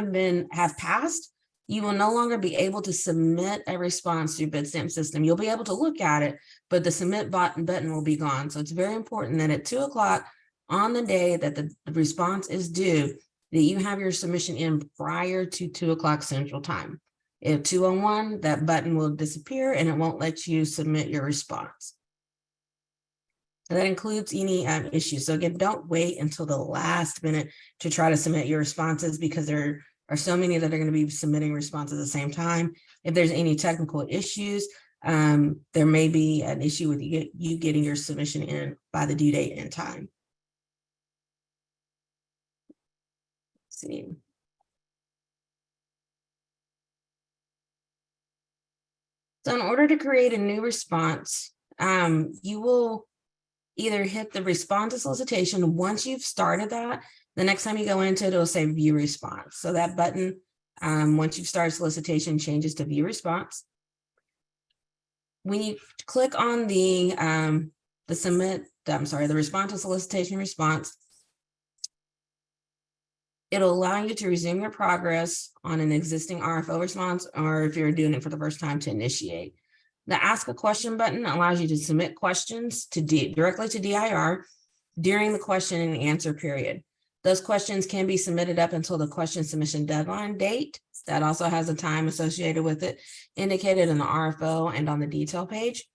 have passed, you will no longer be able to submit a response to your bid stamp system. You'll be able to look at it, but the submit button will be gone. So it's very important that at 2 o'clock on the day that the response is due, that you have your submission in prior to 2 o'clock Central Time. If 2:01, that button will disappear and it won't let you submit your response. That includes any issues. So again, don't wait until the last minute to try to submit your responses because there are so many that are going to be submitting responses at the same time. If there's any technical issues, there may be an issue with you getting your submission in by the due date and time. Let's see. So in order to create a new response, you will either hit the respond to solicitation. Once you've started that, the next time you go into it, it'll say view response. So that button, once you've started solicitation, changes to view response. When you click on the respond to solicitation response, it'll allow you to resume your progress on an existing RFO response, or if you're doing it for the first time, to initiate. The Ask a Question button allows you to submit questions directly to DIR during the question and answer period. Those questions can be submitted up until the question submission deadline date. That also has a time associated with it, indicated in the RFO and on the detail page.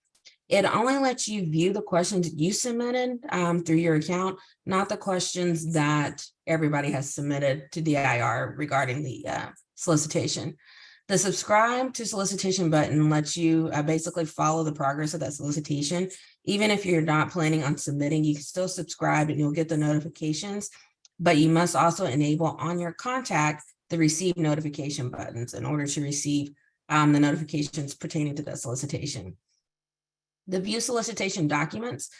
It only lets you view the questions you submitted through your account, not the questions that everybody has submitted to DIR regarding the solicitation. The subscribe to solicitation button lets you basically follow the progress of that solicitation. Even if you're not planning on submitting, you can still subscribe and you'll get the notifications, but you must also enable on your contact the receive notification buttons in order to receive the notifications pertaining to that solicitation. The view solicitation documents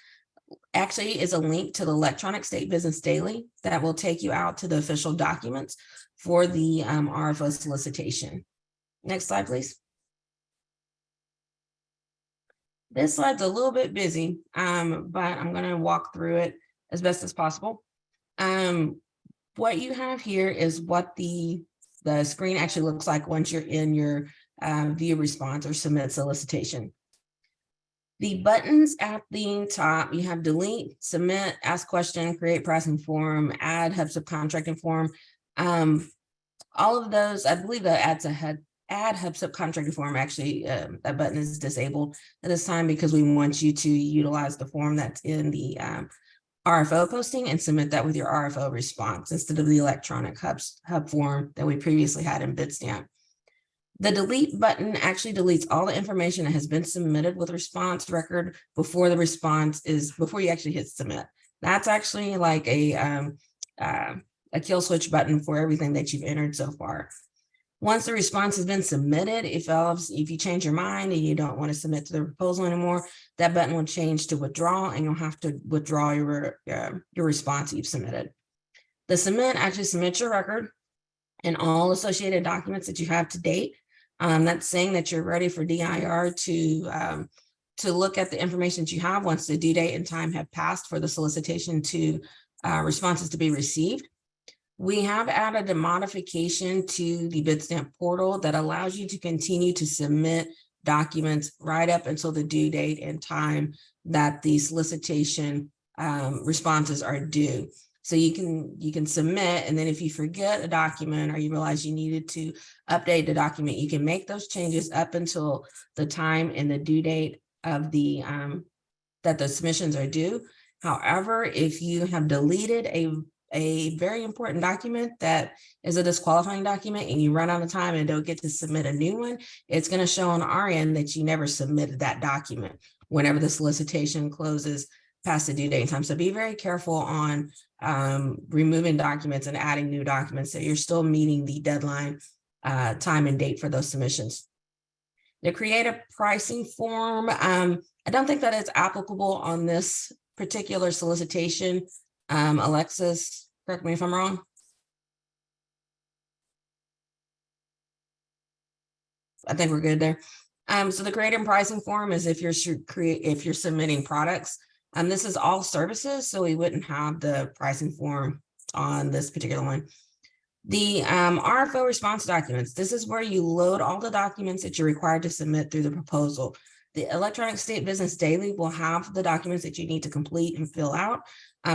actually is a link to the electronic state business daily that will take you out to the official documents for the RFO solicitation. Next slide, please. This slide's a little bit busy, but I'm going to walk through it as best as possible. What you have here is what the screen actually looks like once you're in your view response or submit solicitation. The buttons at the top, you have delete, submit, ask question, create pricing form, add hub subcontracting form. All of those, I believe that add hub subcontracting form, actually that button is disabled at this time because we want you to utilize the form that's in the RFO posting and submit that with your RFO response instead of the electronic hub form that we previously had in Bitstamp. The delete button actually deletes all the information that has been submitted with response record before the response before you actually hit submit. That's actually like a kill switch button for everything that you've entered so far. Once the response has been submitted, if you change your mind and you don't want to submit to the proposal anymore, that button will change to withdraw and you'll have to withdraw your response you've submitted. The submit actually submits your record and all associated documents that you have to date. That's saying that you're ready for DIR to look at the information that you have once the due date and time have passed for the solicitation to responses to be received. We have added a modification to the Bitstamp portal that allows you to continue to submit documents right up until the due date and time that the solicitation responses are due. So you can submit, and then if you forget a document or you realize you needed to update the document, you can make those changes up until the time and the due date of that the submissions are due. However, if you have deleted a very important document that is a disqualifying document and you run out of time and don't get to submit a new one, it's going to show on our end that you never submitted that document whenever the solicitation closes past the due date and time. So be very careful on removing documents and adding new documents so you're still meeting the deadline time and date for those submissions. The create a pricing form, I don't think that it's applicable on this particular solicitation. Alexis, correct me if I'm wrong. I think we're good there. So the create and pricing form is if you're submitting products. This is all services, so we wouldn't have the pricing form on this particular one. The RFO response documents, this is where you load all the documents that you're required to submit through the proposal. The electronic state business daily will have the documents that you need to complete and fill out.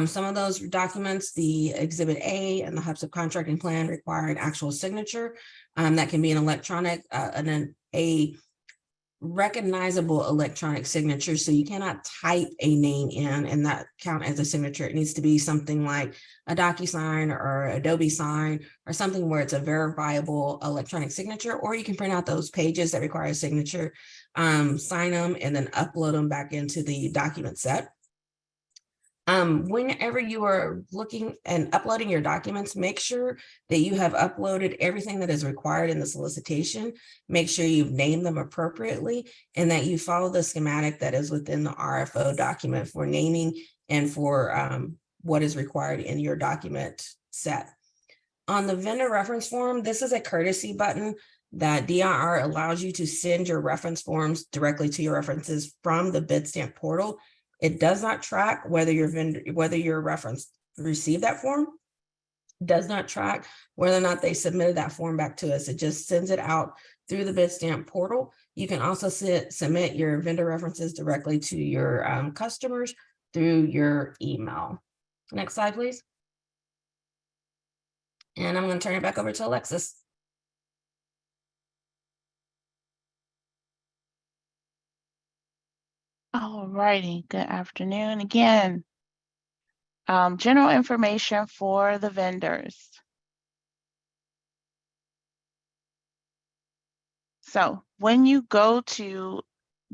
Some of those documents, the Exhibit A and the hub subcontracting plan, require an actual signature. That can be an electronic, a recognizable electronic signature. So you cannot type a name in and that count as a signature. It needs to be something like a DocuSign or Adobe Sign or something where it's a verifiable electronic signature, or you can print out those pages that require a signature sign them, and then upload them back into the document set. Whenever you are looking and uploading your documents, make sure that you have uploaded everything that is required in the solicitation. Make sure you've named them appropriately and that you follow the schematic that is within the RFO document for naming and for what is required in your document set. On the vendor reference form, this is a courtesy button that DIR allows you to send your reference forms directly to your references from the Bidstamp portal. It does not track whether your reference received that form, does not track whether or not they submitted that form back to us. It just sends it out through the Bidstamp portal. You can also submit your vendor references directly to your customers through your email. Next slide, please. And I'm going to turn it back over to Alexis. All righty, good afternoon again. General information for the vendors. So when you go to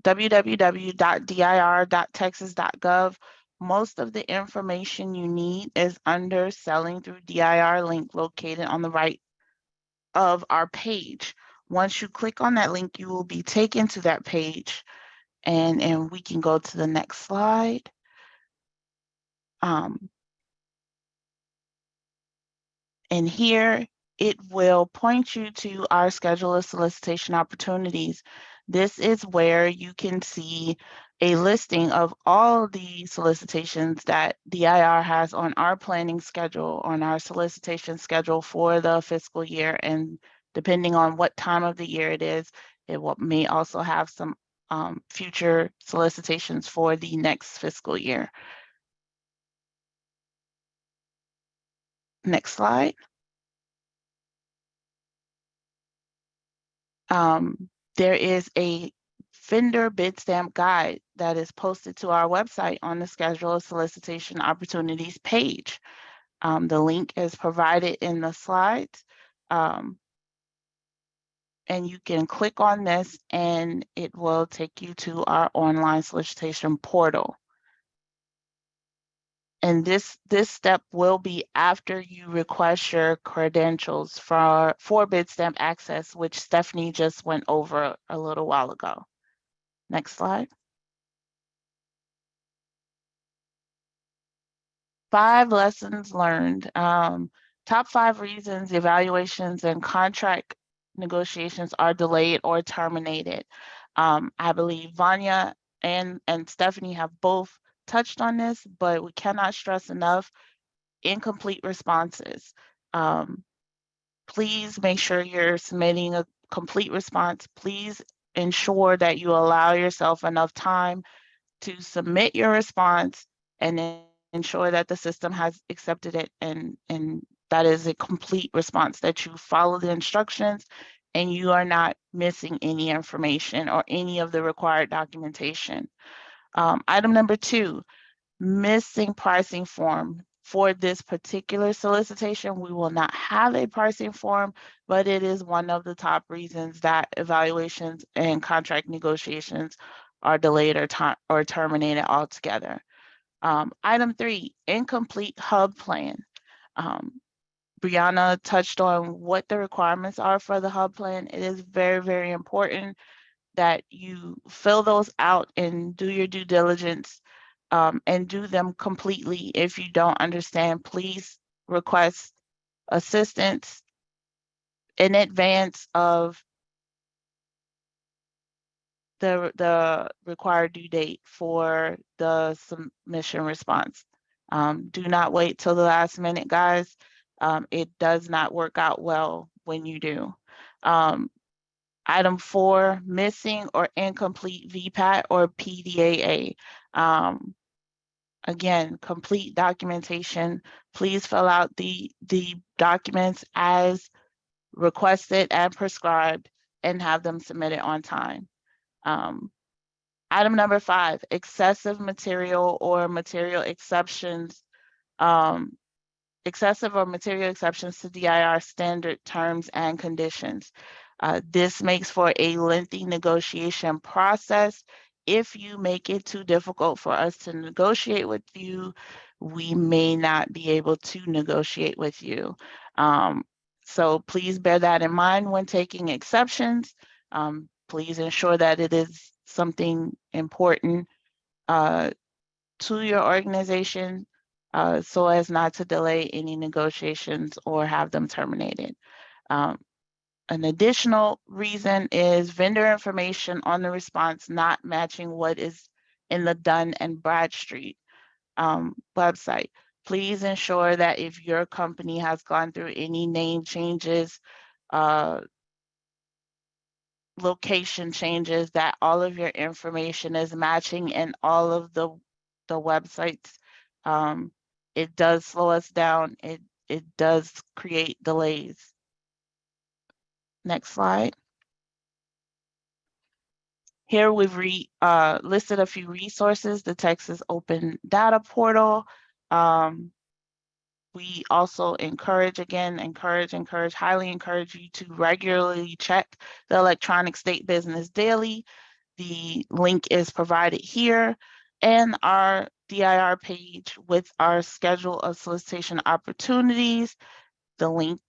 www.dir.texas.gov, most of the information you need is under Selling Through DIR link located on the right of our page. Once you click on that link, you will be taken to that page, and we can go to the next slide. And here it will point you to our schedule of solicitation opportunities. This is where you can see a listing of all the solicitations that DIR has on our planning schedule, on our solicitation schedule for the fiscal year. And depending on what time of the year it is, it may also have some future solicitations for the next fiscal year. Next slide. There is a vendor bid stamp guide that is posted to our website on the schedule of solicitation opportunities page. The link is provided in the slides. And you can click on this and it will take you to our online solicitation portal. And this step will be after you request your credentials for Bidstamp access, which Stephanie just went over a little while ago. Next slide. 5 lessons learned. Top 5 reasons evaluations and contract negotiations are delayed or terminated. I believe Vanya and Stephanie have both touched on this, but we cannot stress enough incomplete responses. Please make sure you're submitting a complete response. Please ensure that you allow yourself enough time to submit your response and then ensure that the system has accepted it and that is a complete response, that you follow the instructions and you are not missing any information or any of the required documentation. Item number 2, missing pricing form. For this particular solicitation, we will not have a pricing form, but it is one of the top reasons that evaluations and contract negotiations are delayed or terminated altogether. Item 3, incomplete hub plan. Brianna touched on what the requirements are for the hub plan. It is very, very important that you fill those out and do your due diligence and do them completely. If you don't understand, please request assistance in advance of the required due date for the submission response. Do not wait till the last minute, guys. It does not work out well when you do. Item 4, missing or incomplete VPAT or PDAA. Again, complete documentation. Please fill out the documents as requested and prescribed and have them submitted on time. Item number 5, excessive material or material exceptions. Excessive or material exceptions to DIR standard terms and conditions. This makes for a lengthy negotiation process. If you make it too difficult for us to negotiate with you, we may not be able to negotiate with you. So please bear that in mind when taking exceptions. Please ensure that it is something important to your organization so as not to delay any negotiations or have them terminated. An additional reason is vendor information on the response not matching what is in the Dun and Bradstreet website. Please ensure that if your company has gone through any name changes, location changes, that all of your information is matching in all of the websites. It does slow us down. It does create delays. Next slide. Here we've listed a few resources, the Texas Open Data Portal. We also encourage, highly encourage you to regularly check the Electronic State Business Daily. The link is provided here, and our DIR page with our schedule of solicitation opportunities, the link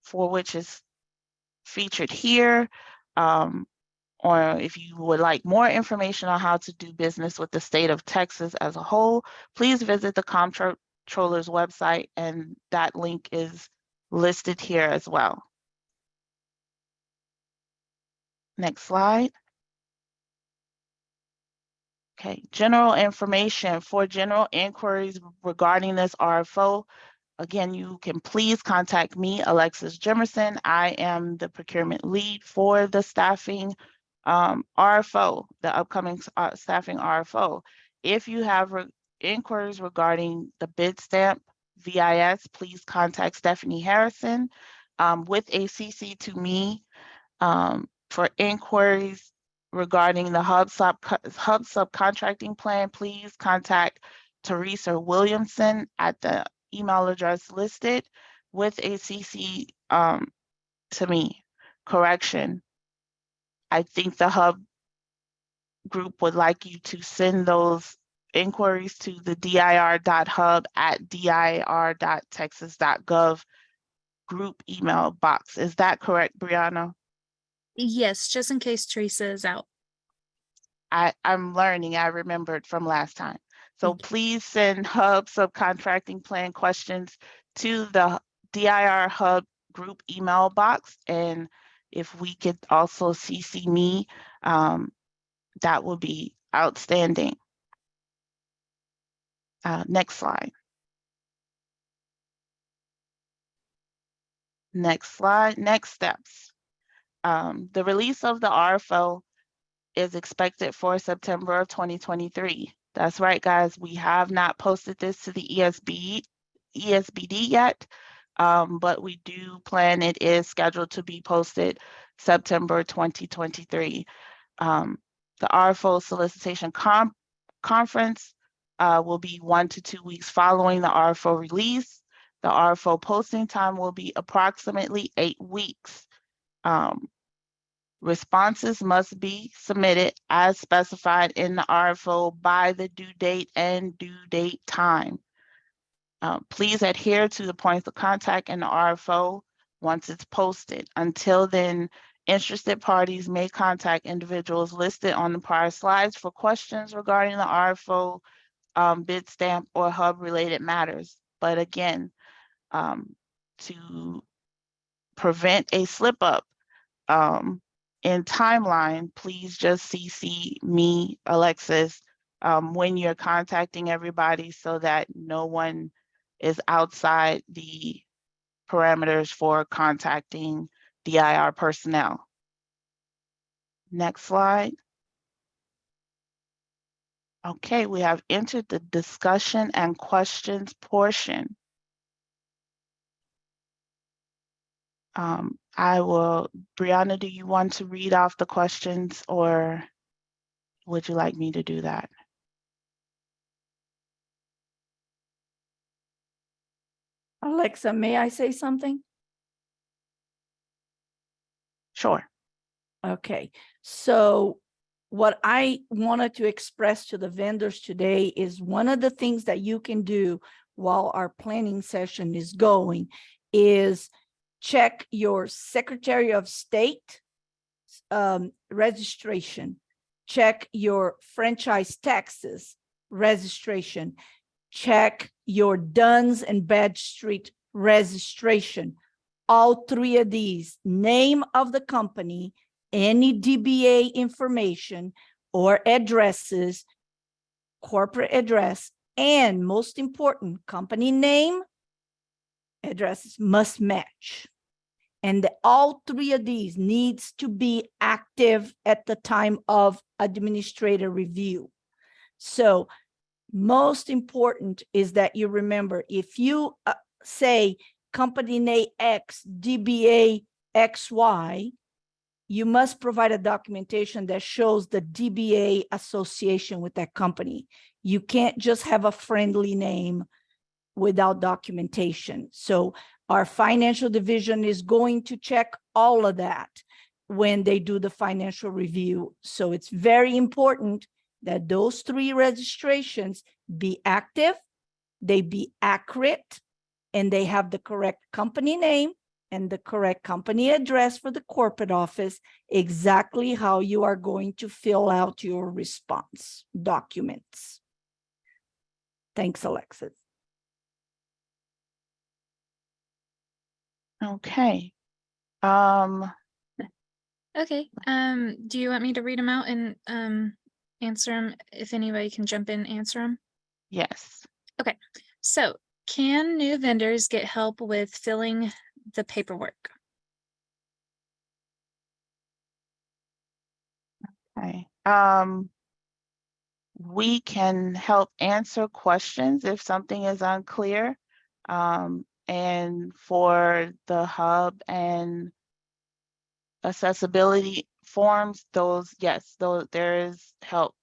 for which is featured here. Or if you would like more information on how to do business with the state of Texas as a whole, please visit the Comptroller's website, and that link is listed here as well. Next slide. Okay, general information. For general inquiries regarding this RFO, again, you can please contact me, Alexis Jimerson. I am the procurement lead for the staffing RFO, the upcoming staffing RFO. If you have inquiries regarding the bid stamp VIS, please contact Stephanie Harrison with a CC to me. For inquiries regarding the hub subcontracting plan, please contact Teresa Williamson at the email address listed with a CC to me. Correction, I think the hub group would like you to send those inquiries to the dir.hub@dir.texas.gov group email box. Is that correct, Brianna? Yes, just in case Teresa is out. I'm learning. I remembered from last time. So please send hub subcontracting plan questions to the DIR hub group email box. And if we could also CC me, that would be outstanding. Next slide. Next slide. Next steps. The release of the RFO is expected for September of 2023. That's right, guys. We have not posted this to the ESBD yet, but we do plan it is scheduled to be posted September 2023. The RFO solicitation conference will be 1 to 2 weeks following the RFO release. The RFO posting time will be approximately 8 weeks. Responses must be submitted as specified in the RFO by the due date and due date time. Please adhere to the points of contact in the RFO once it's posted. Until then, interested parties may contact individuals listed on the prior slides for questions regarding the RFO, bid stamp, or hub related matters. But again, to prevent a slip up in timeline, please just CC me, Alexis, when you're contacting everybody so that no one is outside the parameters for contacting DIR personnel. Next slide. Okay, we have entered the discussion and questions portion. Brianna, do you want to read off the questions, or would you like me to do that? Alexa, may I say something? Sure. Okay, so what I wanted to express to the vendors today is one of the things that you can do while our planning session is going is check your Secretary of State registration, check your franchise taxes registration, check your Duns and Bradstreet registration. All three of these, name of the company, any DBA information or addresses, corporate address, and most important, company name, addresses must match. And all three of these needs to be active at the time of administrator review. So most important is that you remember, if you say company name X, DBA XY, you must provide a documentation that shows the DBA association with that company. You can't just have a friendly name without documentation. So our financial division is going to check all of that when they do the financial review. So it's very important that those three registrations be active, they be accurate, and they have the correct company name and the correct company address for the corporate office, exactly how you are going to fill out your response documents. Thanks, Alexis. Okay. Okay, do you want me to read them out and answer them? If anybody can jump in, answer them. Yes. Okay, so can new vendors get help with filling the paperwork? Okay. We can help answer questions if something is unclear. And for the hub and accessibility forms, those, yes, there is help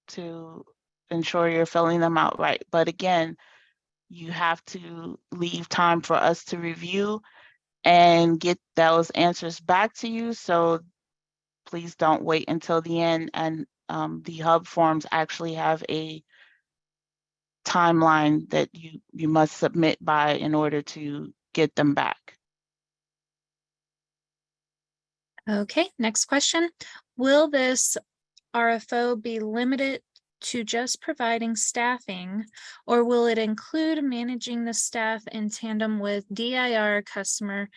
to ensure you're filling them out right. But again, you have to leave time for us to review and get those answers back to you. So please don't wait until the end. And the hub forms actually have a timeline that you must submit by in order to get them back. Okay, next question. Will this RFO be limited to just providing staffing, or will it include managing the staff in tandem with DIR customer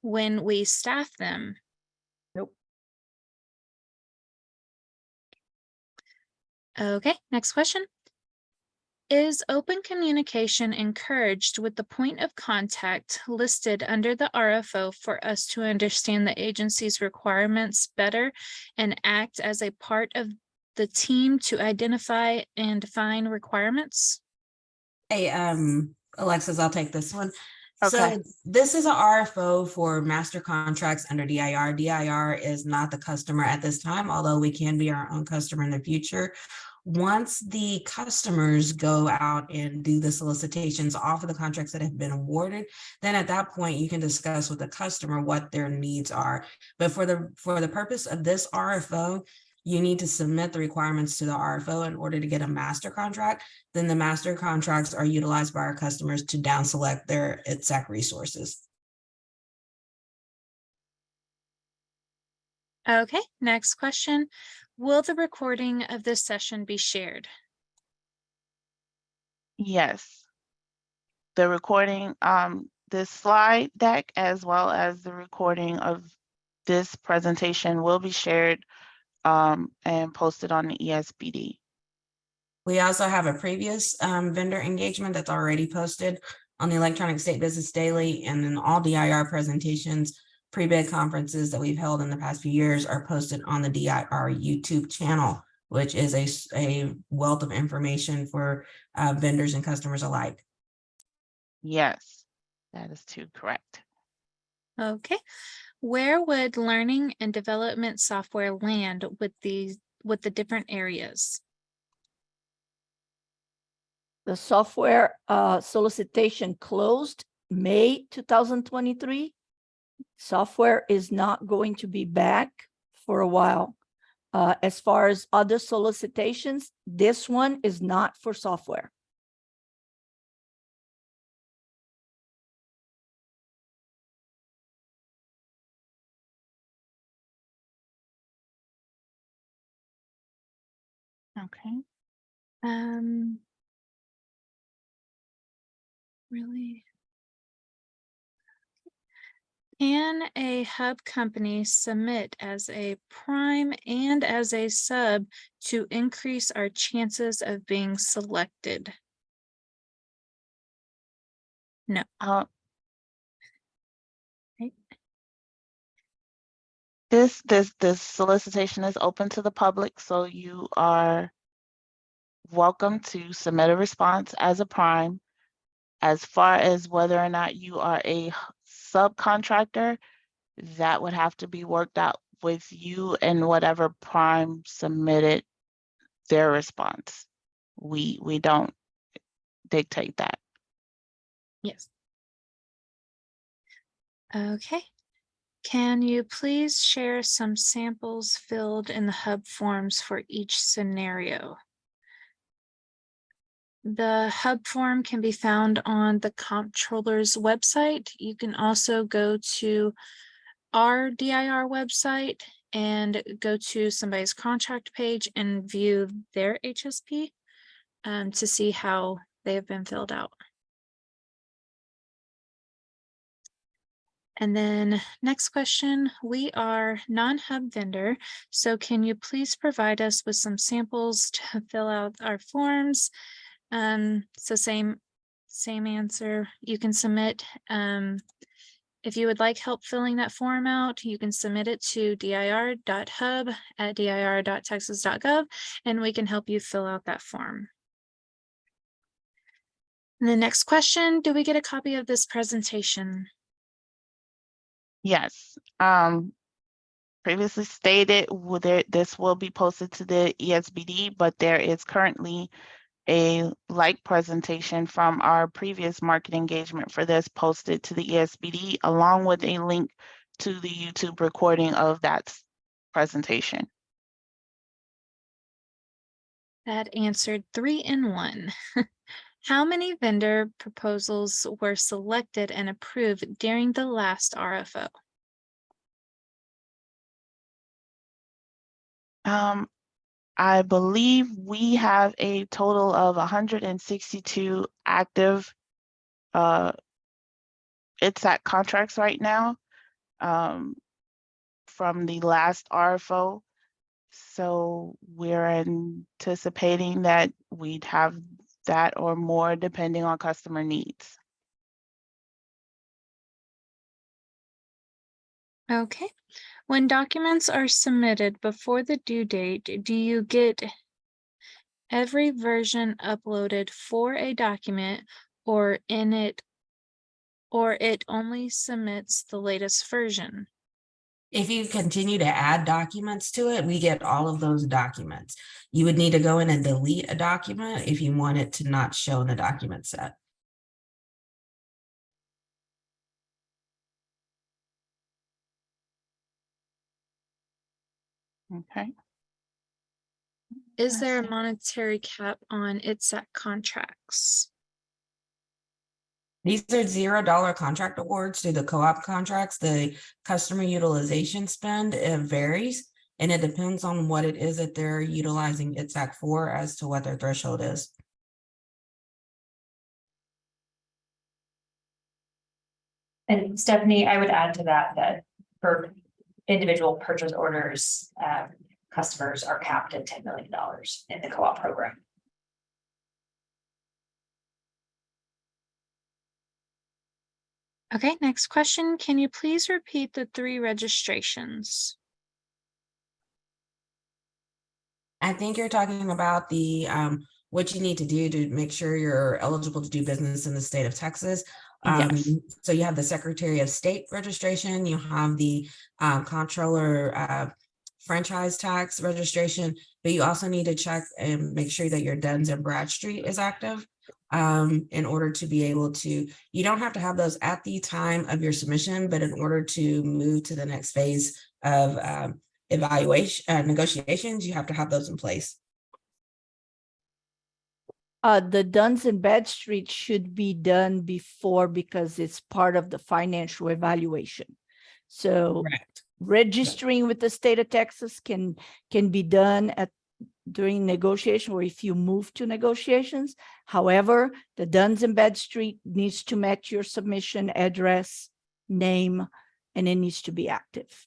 when we staff them? Nope. Okay, next question. Is open communication encouraged with the point of contact listed under the RFO for us to understand the agency's requirements better and act as a part of the team to identify and define requirements? Hey, Alexis, I'll take this one. Okay. So this is a RFO for master contracts under DIR. DIR is not the customer at this time, although we can be our own customer in the future. Once the customers go out and do the solicitations off of the contracts that have been awarded, then at that point you can discuss with the customer what their needs are. But for the purpose of this RFO, you need to submit the requirements to the RFO in order to get a master contract. Then the master contracts are utilized by our customers to down select their ITSEC resources. Okay, next question. Will the recording of this session be shared? Yes. The recording, this slide deck, as well as the recording of this presentation will be shared and posted on the ESBD. We also have a previous vendor engagement that's already posted on the Electronic State Business Daily, and then all DIR presentations, pre-bid conferences that we've held in the past few years are posted on the DIR YouTube channel, which is a wealth of information for vendors and customers alike. Yes, that is too correct. Okay. Where would learning and development software land with the different areas? The software solicitation closed May 2023. Software is not going to be back for a while. As far as other solicitations, this one is not for software. Okay. Really? Can a hub company submit as a prime and as a sub to increase our chances of being selected? No. Uh, Right. this solicitation is open to the public, so you are welcome to submit a response as a prime. As far as whether or not you are a subcontractor, that would have to be worked out with you and whatever prime submitted their response. We don't dictate that. Yes. Okay. Can you please share some samples filled in the hub forms for each scenario? The hub form can be found on the comptroller's website. You can also go to our DIR website and go to somebody's contract page and view their HSP to see how they have been filled out. And then next question, we are non-hub vendor, so can you please provide us with some samples to fill out our forms? So same answer. You can submit, if you would like help filling that form out, you can submit it to dir.hub@dir.texas.gov, and we can help you fill out that form. And the next question, do we get a copy of this presentation? Yes. Previously stated, this will be posted to the ESBD, but there is currently a like presentation from our previous market engagement for this posted to the ESBD, along with a link to the YouTube recording of that presentation. That answered 3 in 1. How many vendor proposals were selected and approved during the last RFO? I believe we have a total of 162 active ITSAC contracts right now from the last RFO. So we're anticipating that we'd have that or more depending on customer needs. Okay. When documents are submitted before the due date, do you get every version uploaded for a document or it only submits the latest version? If you continue to add documents to it, we get all of those documents. You would need to go in and delete a document if you want it to not show in the document set. Okay. Is there a Let's see. monetary cap on ITSAC contracts? These are $0 contract awards through the co-op contracts. The customer utilization spend, it varies, and it depends on what it is that they're utilizing ITSAC for as to what their threshold is. And Stephanie, I would add to that for individual purchase orders, customers are capped at $10 million in the co-op program. Okay, next question. Can you please repeat the 3 registrations? I think you're talking about the what you need to do to make sure you're eligible to do business in the state of Texas. Yes. So you have the Secretary of State registration, you have the comptroller franchise tax registration, but you also need to check and make sure that your Duns and Bradstreet is active. in order to be able to, you don't have to have those at the time of your submission, but in order to move to the next phase of evaluation, negotiations, you have to have those in place. The Duns and Bradstreet should be done before because it's part of the financial evaluation. So Correct. registering with the state of Texas can be done during negotiation or if you move to negotiations. However, the Duns and Bradstreet needs to match your submission address, name, and it needs to be active.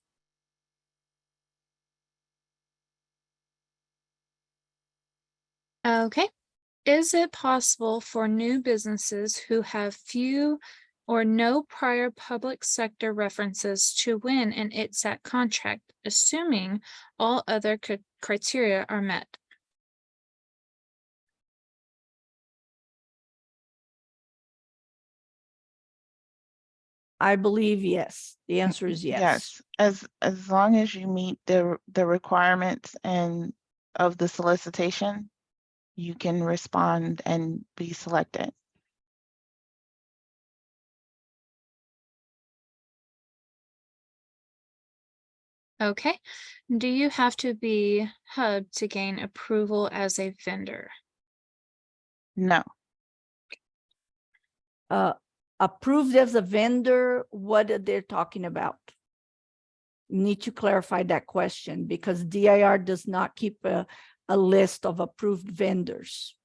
Okay. Is it possible for new businesses who have few or no prior public sector references to win an ITSAC contract, assuming all other criteria are met? I believe yes. The answer is yes. Yes, as long as you meet the requirements and of the solicitation, you can respond and be selected. Okay. Do you have to be hub to gain approval as a vendor? No. Approved as a vendor, what are they talking about? Need to clarify that question because DIR does not keep a list of approved vendors.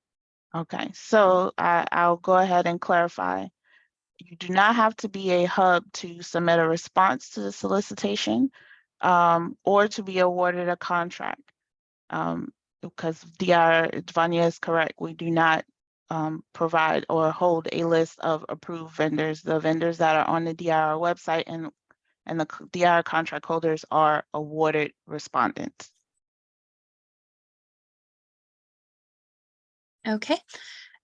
Okay, so I'll go ahead and clarify. You do not have to be a hub to submit a response to the solicitation or to be awarded a contract. Because DIR, Vanya is correct, we do not provide or hold a list of approved vendors. The vendors that are on the DIR website and the DIR contract holders are awarded respondents. Okay.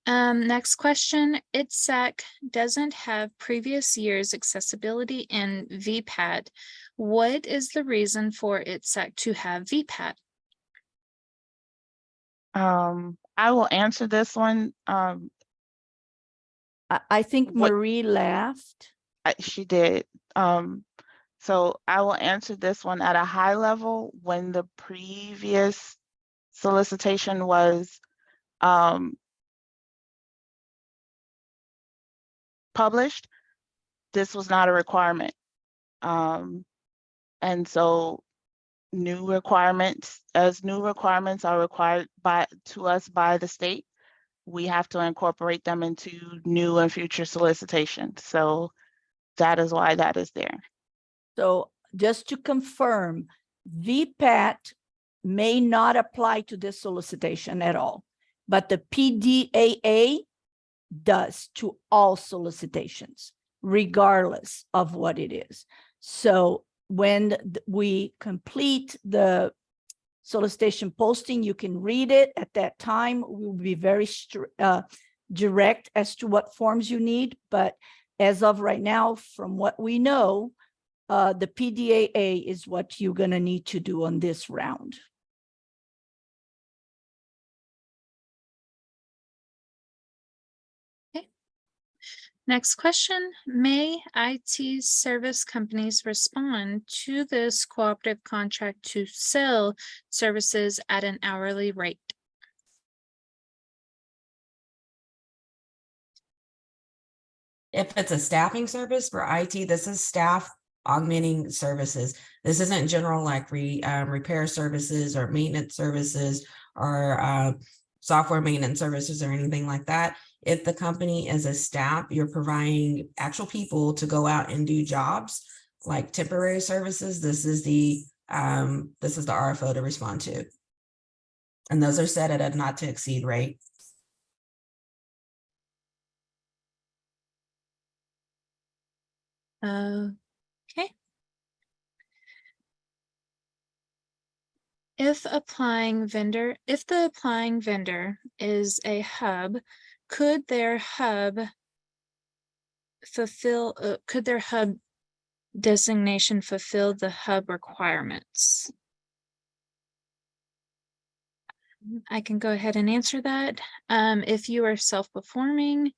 Next question. ITSAC doesn't have previous year's accessibility in VPAT. What is the reason for ITSAC to have VPAT? I will answer this one. I think Marie laughed. She did. So I will answer this one at a high level. When the previous solicitation was published, this was not a requirement. And so new requirements are required to us by the state, we have to incorporate them into new and future solicitations. So that is why that is there. So just to confirm, VPAT may not apply to this solicitation at all, but the PDAA does to all solicitations, regardless of what it is. So when we complete the solicitation posting, you can read it at that time. We will be very direct as to what forms you need. But as of right now, from what we know, the PDAA is what you're going to need to do on this round. Next question, may IT service companies respond to this cooperative contract to sell services at an hourly rate? If it's a staffing service for IT, this is staff augmenting services. This isn't general like repair services or maintenance services or software maintenance services or anything like that. If the company is a staff, you're providing actual people to go out and do jobs like temporary services. This is the RFO to respond to. And those are set at a not to exceed rate. Okay. If the applying vendor is a hub, could their hub designation fulfill the hub requirements? I can go ahead and answer that. If you are self-performing,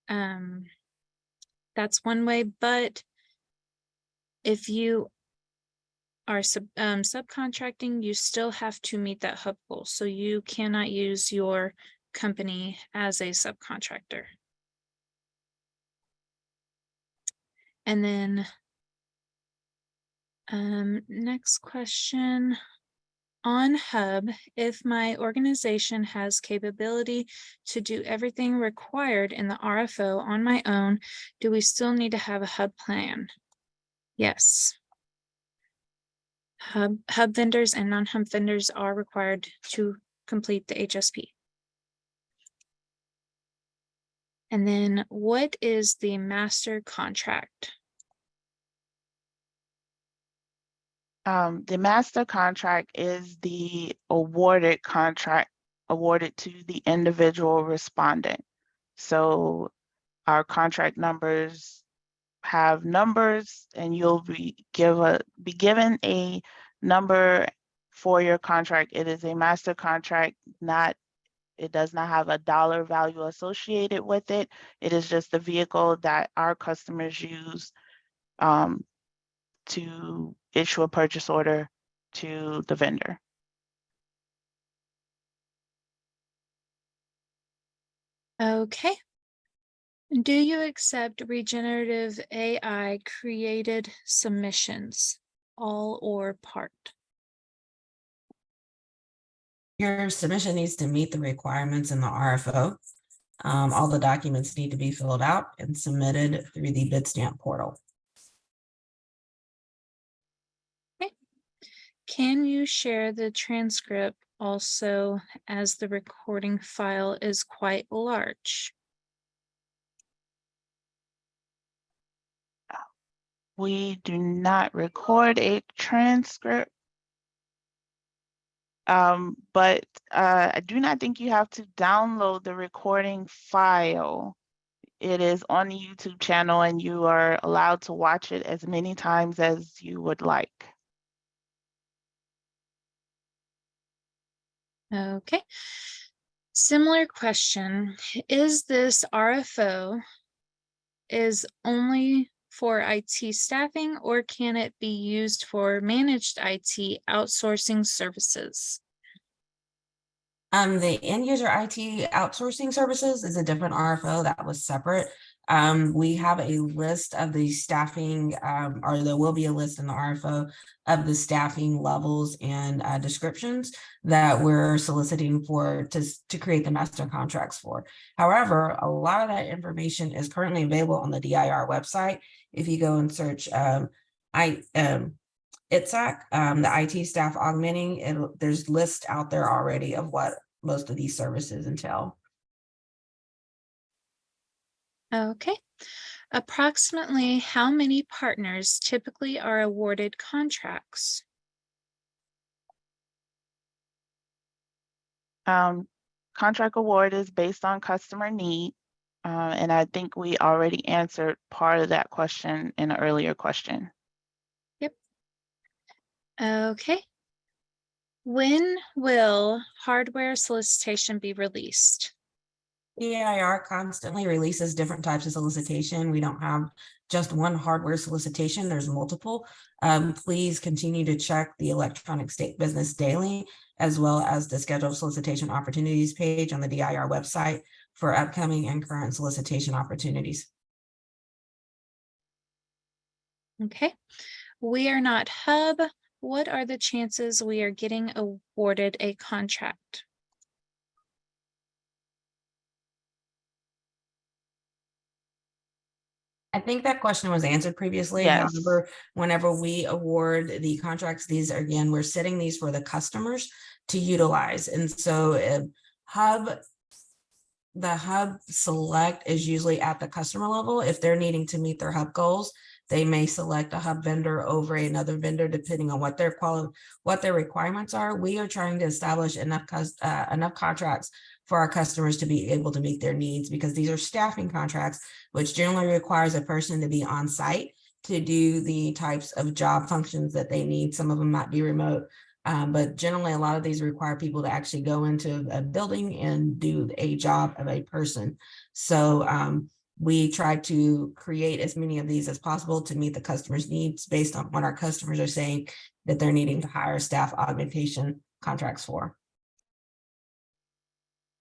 that's one way, but if you are subcontracting, you still have to meet that hub goal. So you cannot use your company as a subcontractor. And then next question. On Hub, if my organization has capability to do everything required in the RFO on my own, do we still need to have a Hub plan? Yes. Hub vendors and non-Hub vendors are required to complete the HSP. And then what is the master contract? The master contract is the awarded contract awarded to the individual respondent. So our contract numbers have numbers, and you'll be given a number for your contract. It is a master contract, it does not have a dollar value associated with it. It is just the vehicle that our customers use to issue a purchase order to the vendor. Okay. Do you accept regenerative AI created submissions, all or part? Your submission needs to meet the requirements in the RFO. All the documents need to be filled out and submitted through the Bitstamp portal. Okay. Can you share the transcript also, as the recording file is quite large? We do not record a transcript, but I do not think you have to download the recording file. It is on the YouTube channel, and you are allowed to watch it as many times as you would like. Okay. Similar question. Is this RFO is only for IT staffing, or can it be used for managed IT outsourcing services? The end user IT outsourcing services is a different RFO that was separate. We have a list of the staffing, or there will be a list in the RFO of the staffing levels and descriptions that we're soliciting for to create the master contracts for. However, a lot of that information is currently available on the DIR website. If you go and search ITSAC, the IT staff augmenting, there's lists out there already of what most of these services entail. Okay. Approximately how many partners typically are awarded contracts? Contract award is based on customer need, and I think we already answered part of that question in an earlier question. Yep. Okay. When will hardware solicitation be released? DIR constantly releases different types of solicitation. We don't have just one hardware solicitation, there's multiple. Please continue to check the electronic state business daily, as well as the scheduled solicitation opportunities page on the DIR website for upcoming and current solicitation opportunities. Okay. We are not Hub. What are the chances we are getting awarded a contract? I think that question was answered previously. Yes. However, whenever we award the contracts, these are, again, we're setting these for the customers to utilize. And so the Hub select is usually at the customer level. If they're needing to meet their Hub goals, they may select a Hub vendor over another vendor, depending on what their requirements are. We are trying to establish enough contracts for our customers to be able to meet their needs, because these are staffing contracts, which generally requires a person to be on site to do the types of job functions that they need. Some of them might be remote, But generally, a lot of these require people to actually go into a building and do a job of a person. So we try to create as many of these as possible to meet the customer's needs based on what our customers are saying that they're needing to hire staff augmentation contracts for.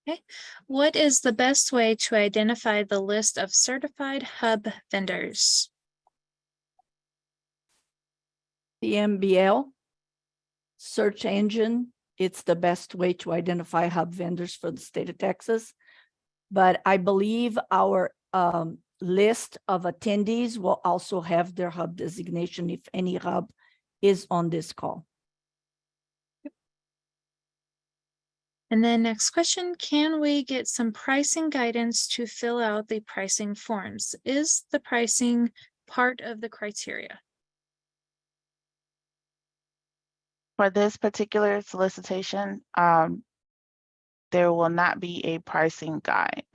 Okay. What is the best way to identify the list of certified hub vendors? The MBL search engine, it's the best way to identify hub vendors for the state of Texas. But I believe our list of attendees will also have their hub designation if any hub is on this call. And then next question, can we get some pricing guidance to fill out the pricing forms? Is the pricing part of the criteria? For this particular solicitation, there will not be a pricing guide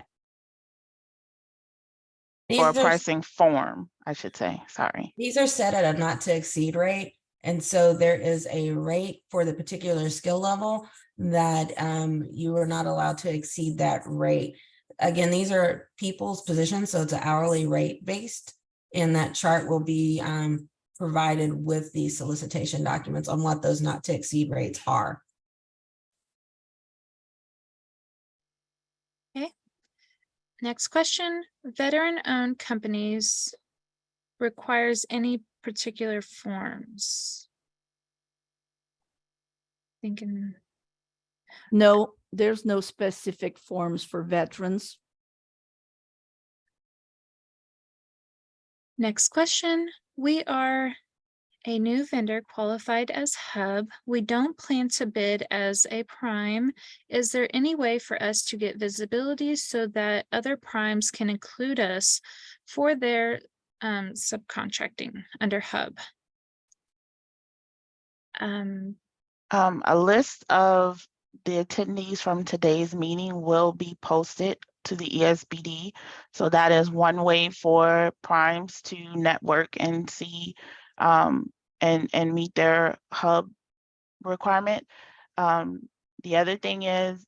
or a pricing form, I should say, sorry. These are set at a not to exceed rate. And so there is a rate for the particular skill level that you are not allowed to exceed that rate. Again, these are people's positions, so it's an hourly rate based, and that chart will be provided with the solicitation documents on what those not to exceed rates are. Okay. Next question, veteran-owned companies requires any particular forms? Thinking. No, there's no specific forms for veterans. Next question, we are a new vendor qualified as hub. We don't plan to bid as a prime. Is there any way for us to get visibility so that other primes can include us for their subcontracting under hub? A list of the attendees from today's meeting will be posted to the ESBD. So that is one way for primes to network and see and meet their hub requirement. The other thing is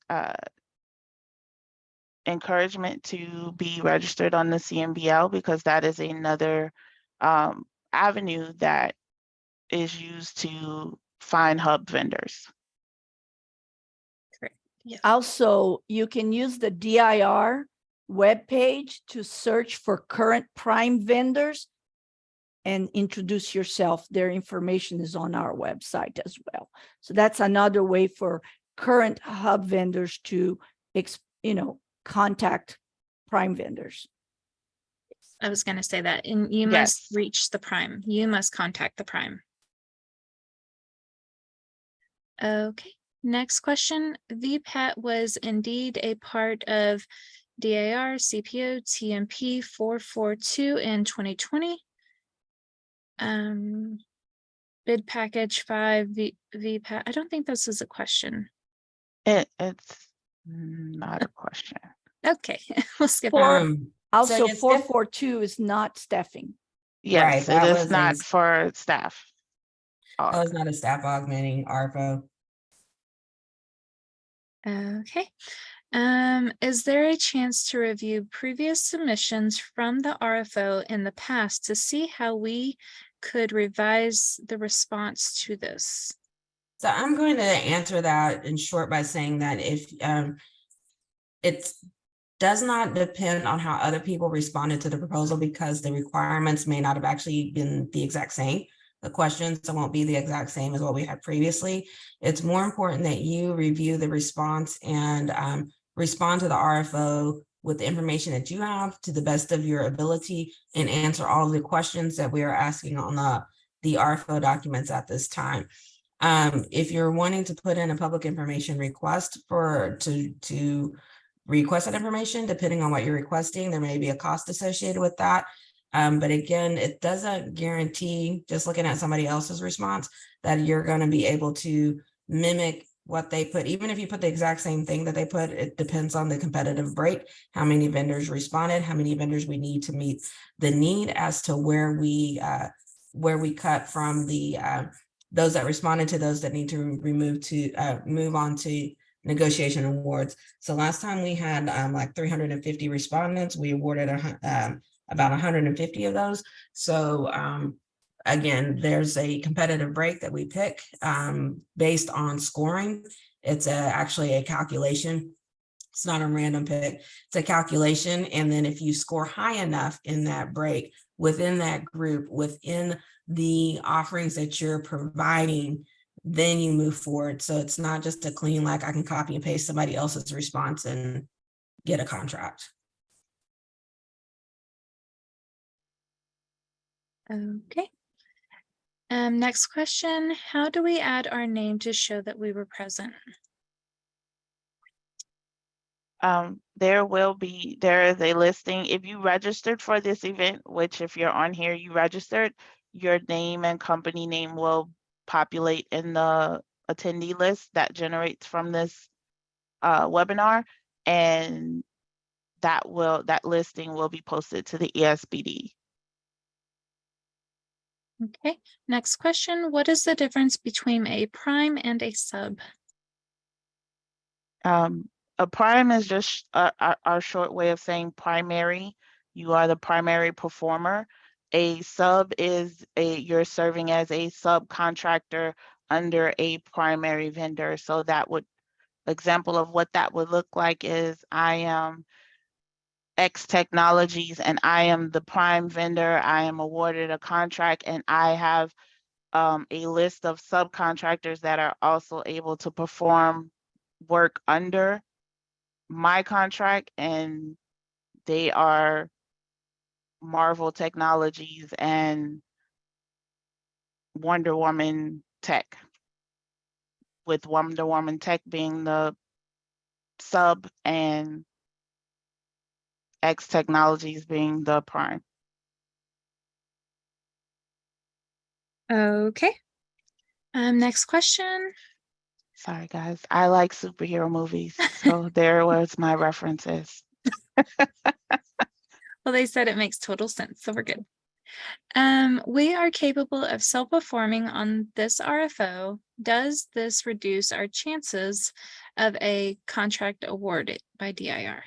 encouragement to be registered on the CMBL, because that is another avenue that is used to find hub vendors. Correct. Yeah. Also, you can use the DIR webpage to search for current prime vendors and introduce yourself. Their information is on our website as well. So that's another way for current hub vendors to, contact prime vendors. I was going to say that, and you Yes. must reach the prime. You must contact the prime. Okay, next question. VPAT was indeed a part of DIR-CPO-TMP-579 in 2020. Bid package 5 VPAT. I don't think this is a question. It's not a question. Okay, we'll skip For- over. Also, So it's 442 is not staffing. Yes, Right, it that is was not for staff. That was not a staff augmenting RFO. Okay. Is there a chance to review previous submissions from the RFO in the past to see how we could revise the response to this? So I'm going to answer that in short by saying that if it does not depend on how other people responded to the proposal, because the requirements may not have actually been the exact same. The questions won't be the exact same as what we had previously. It's more important that you review the response and respond to the RFO with the information that you have to the best of your ability, and answer all of the questions that we are asking on the RFO documents at this time. If you're wanting to put in a public information request to request that information, depending on what you're requesting, there may be a cost associated with that. But again, it doesn't guarantee, just looking at somebody else's response, that you're going to be able to mimic what they put. Even if you put the exact same thing that they put, it depends on the competitive break, how many vendors responded, how many vendors we need to meet the need as to where we cut from the those that responded to those that need to move on to negotiation awards. So last time we had like 350 respondents, we awarded about 150 of those. So again, there's a competitive break that we pick based on scoring. It's actually a calculation. It's not a random pick, it's a calculation. And then if you score high enough in that break, within that group, within the offerings that you're providing, then you move forward. So it's not just a clean, like I can copy and paste somebody else's response and get a contract. Okay. Next question, how do we add our name to show that we were present? There is a listing. If you registered for this event, which if you're on here, you registered, your name and company name will populate in the attendee list that generates from this webinar, and that listing will be posted to the ESBD. Okay, next question, what is the difference between a prime and a sub? A prime is just our short way of saying primary. You are the primary performer. A sub is you're serving as a subcontractor under a primary vendor. So example of what that would look like is I am X Technologies and I am the prime vendor. I am awarded a contract and I have a list of subcontractors that are also able to perform work under my contract, and they are Marvel Technologies and Wonder Woman Tech, with Wonder Woman Tech being the sub and X Technologies being the prime. Okay. Next question. Sorry guys, I like superhero movies, so there was my references. Well, they said it makes total sense, so we're good. We are capable of self-performing on this RFO. Does this reduce our chances of a contract awarded by DIR?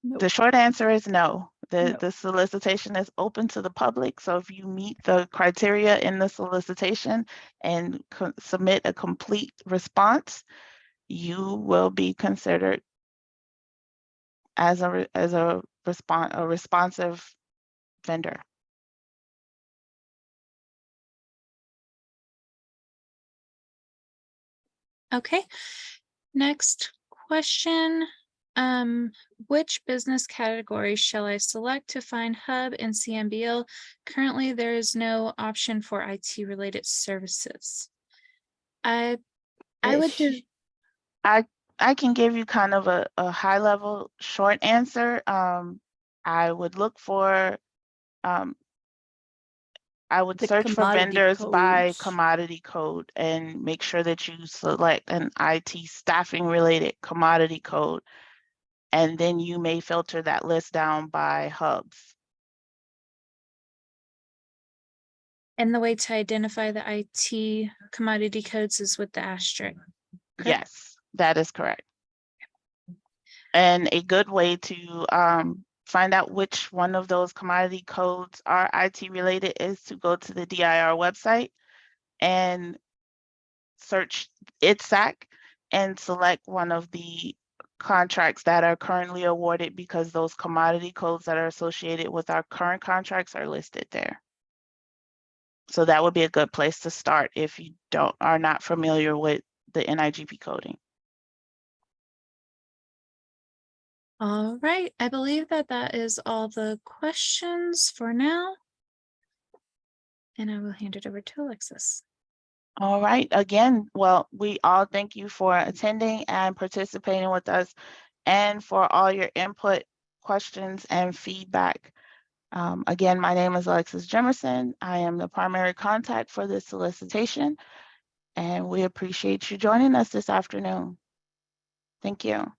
The short answer is no. No. The solicitation is open to the public. So if you meet the criteria in the solicitation and submit a complete response, you will be considered as a responsive vendor. Okay. Next question. Which business category shall I select to find Hub and CMBL? Currently, there is no option for IT related services. I would do. I can give you kind of a high level short answer. I would look for, I would The search for commodity vendors by codes. commodity code and make sure that you select an IT staffing related commodity code. And then you may filter that list down by hubs. And the way to identify the IT commodity codes is with the asterisk. Correct? Yes, that is correct. And a good way to find out which one of those commodity codes are IT related is to go to the DIR website and search ITSAC and select one of the contracts that are currently awarded, because those commodity codes that are associated with our current contracts are listed there. So that would be a good place to start if you are not familiar with the NIGP coding. All right, I believe that is all the questions for now. And I will hand it over to Alexis. All right, again, well, we all thank you for attending and participating with us and for all your input, questions, and feedback. Again, my name is Alexis Jemerson. I am the primary contact for this solicitation, and we appreciate you joining us this afternoon. Thank you.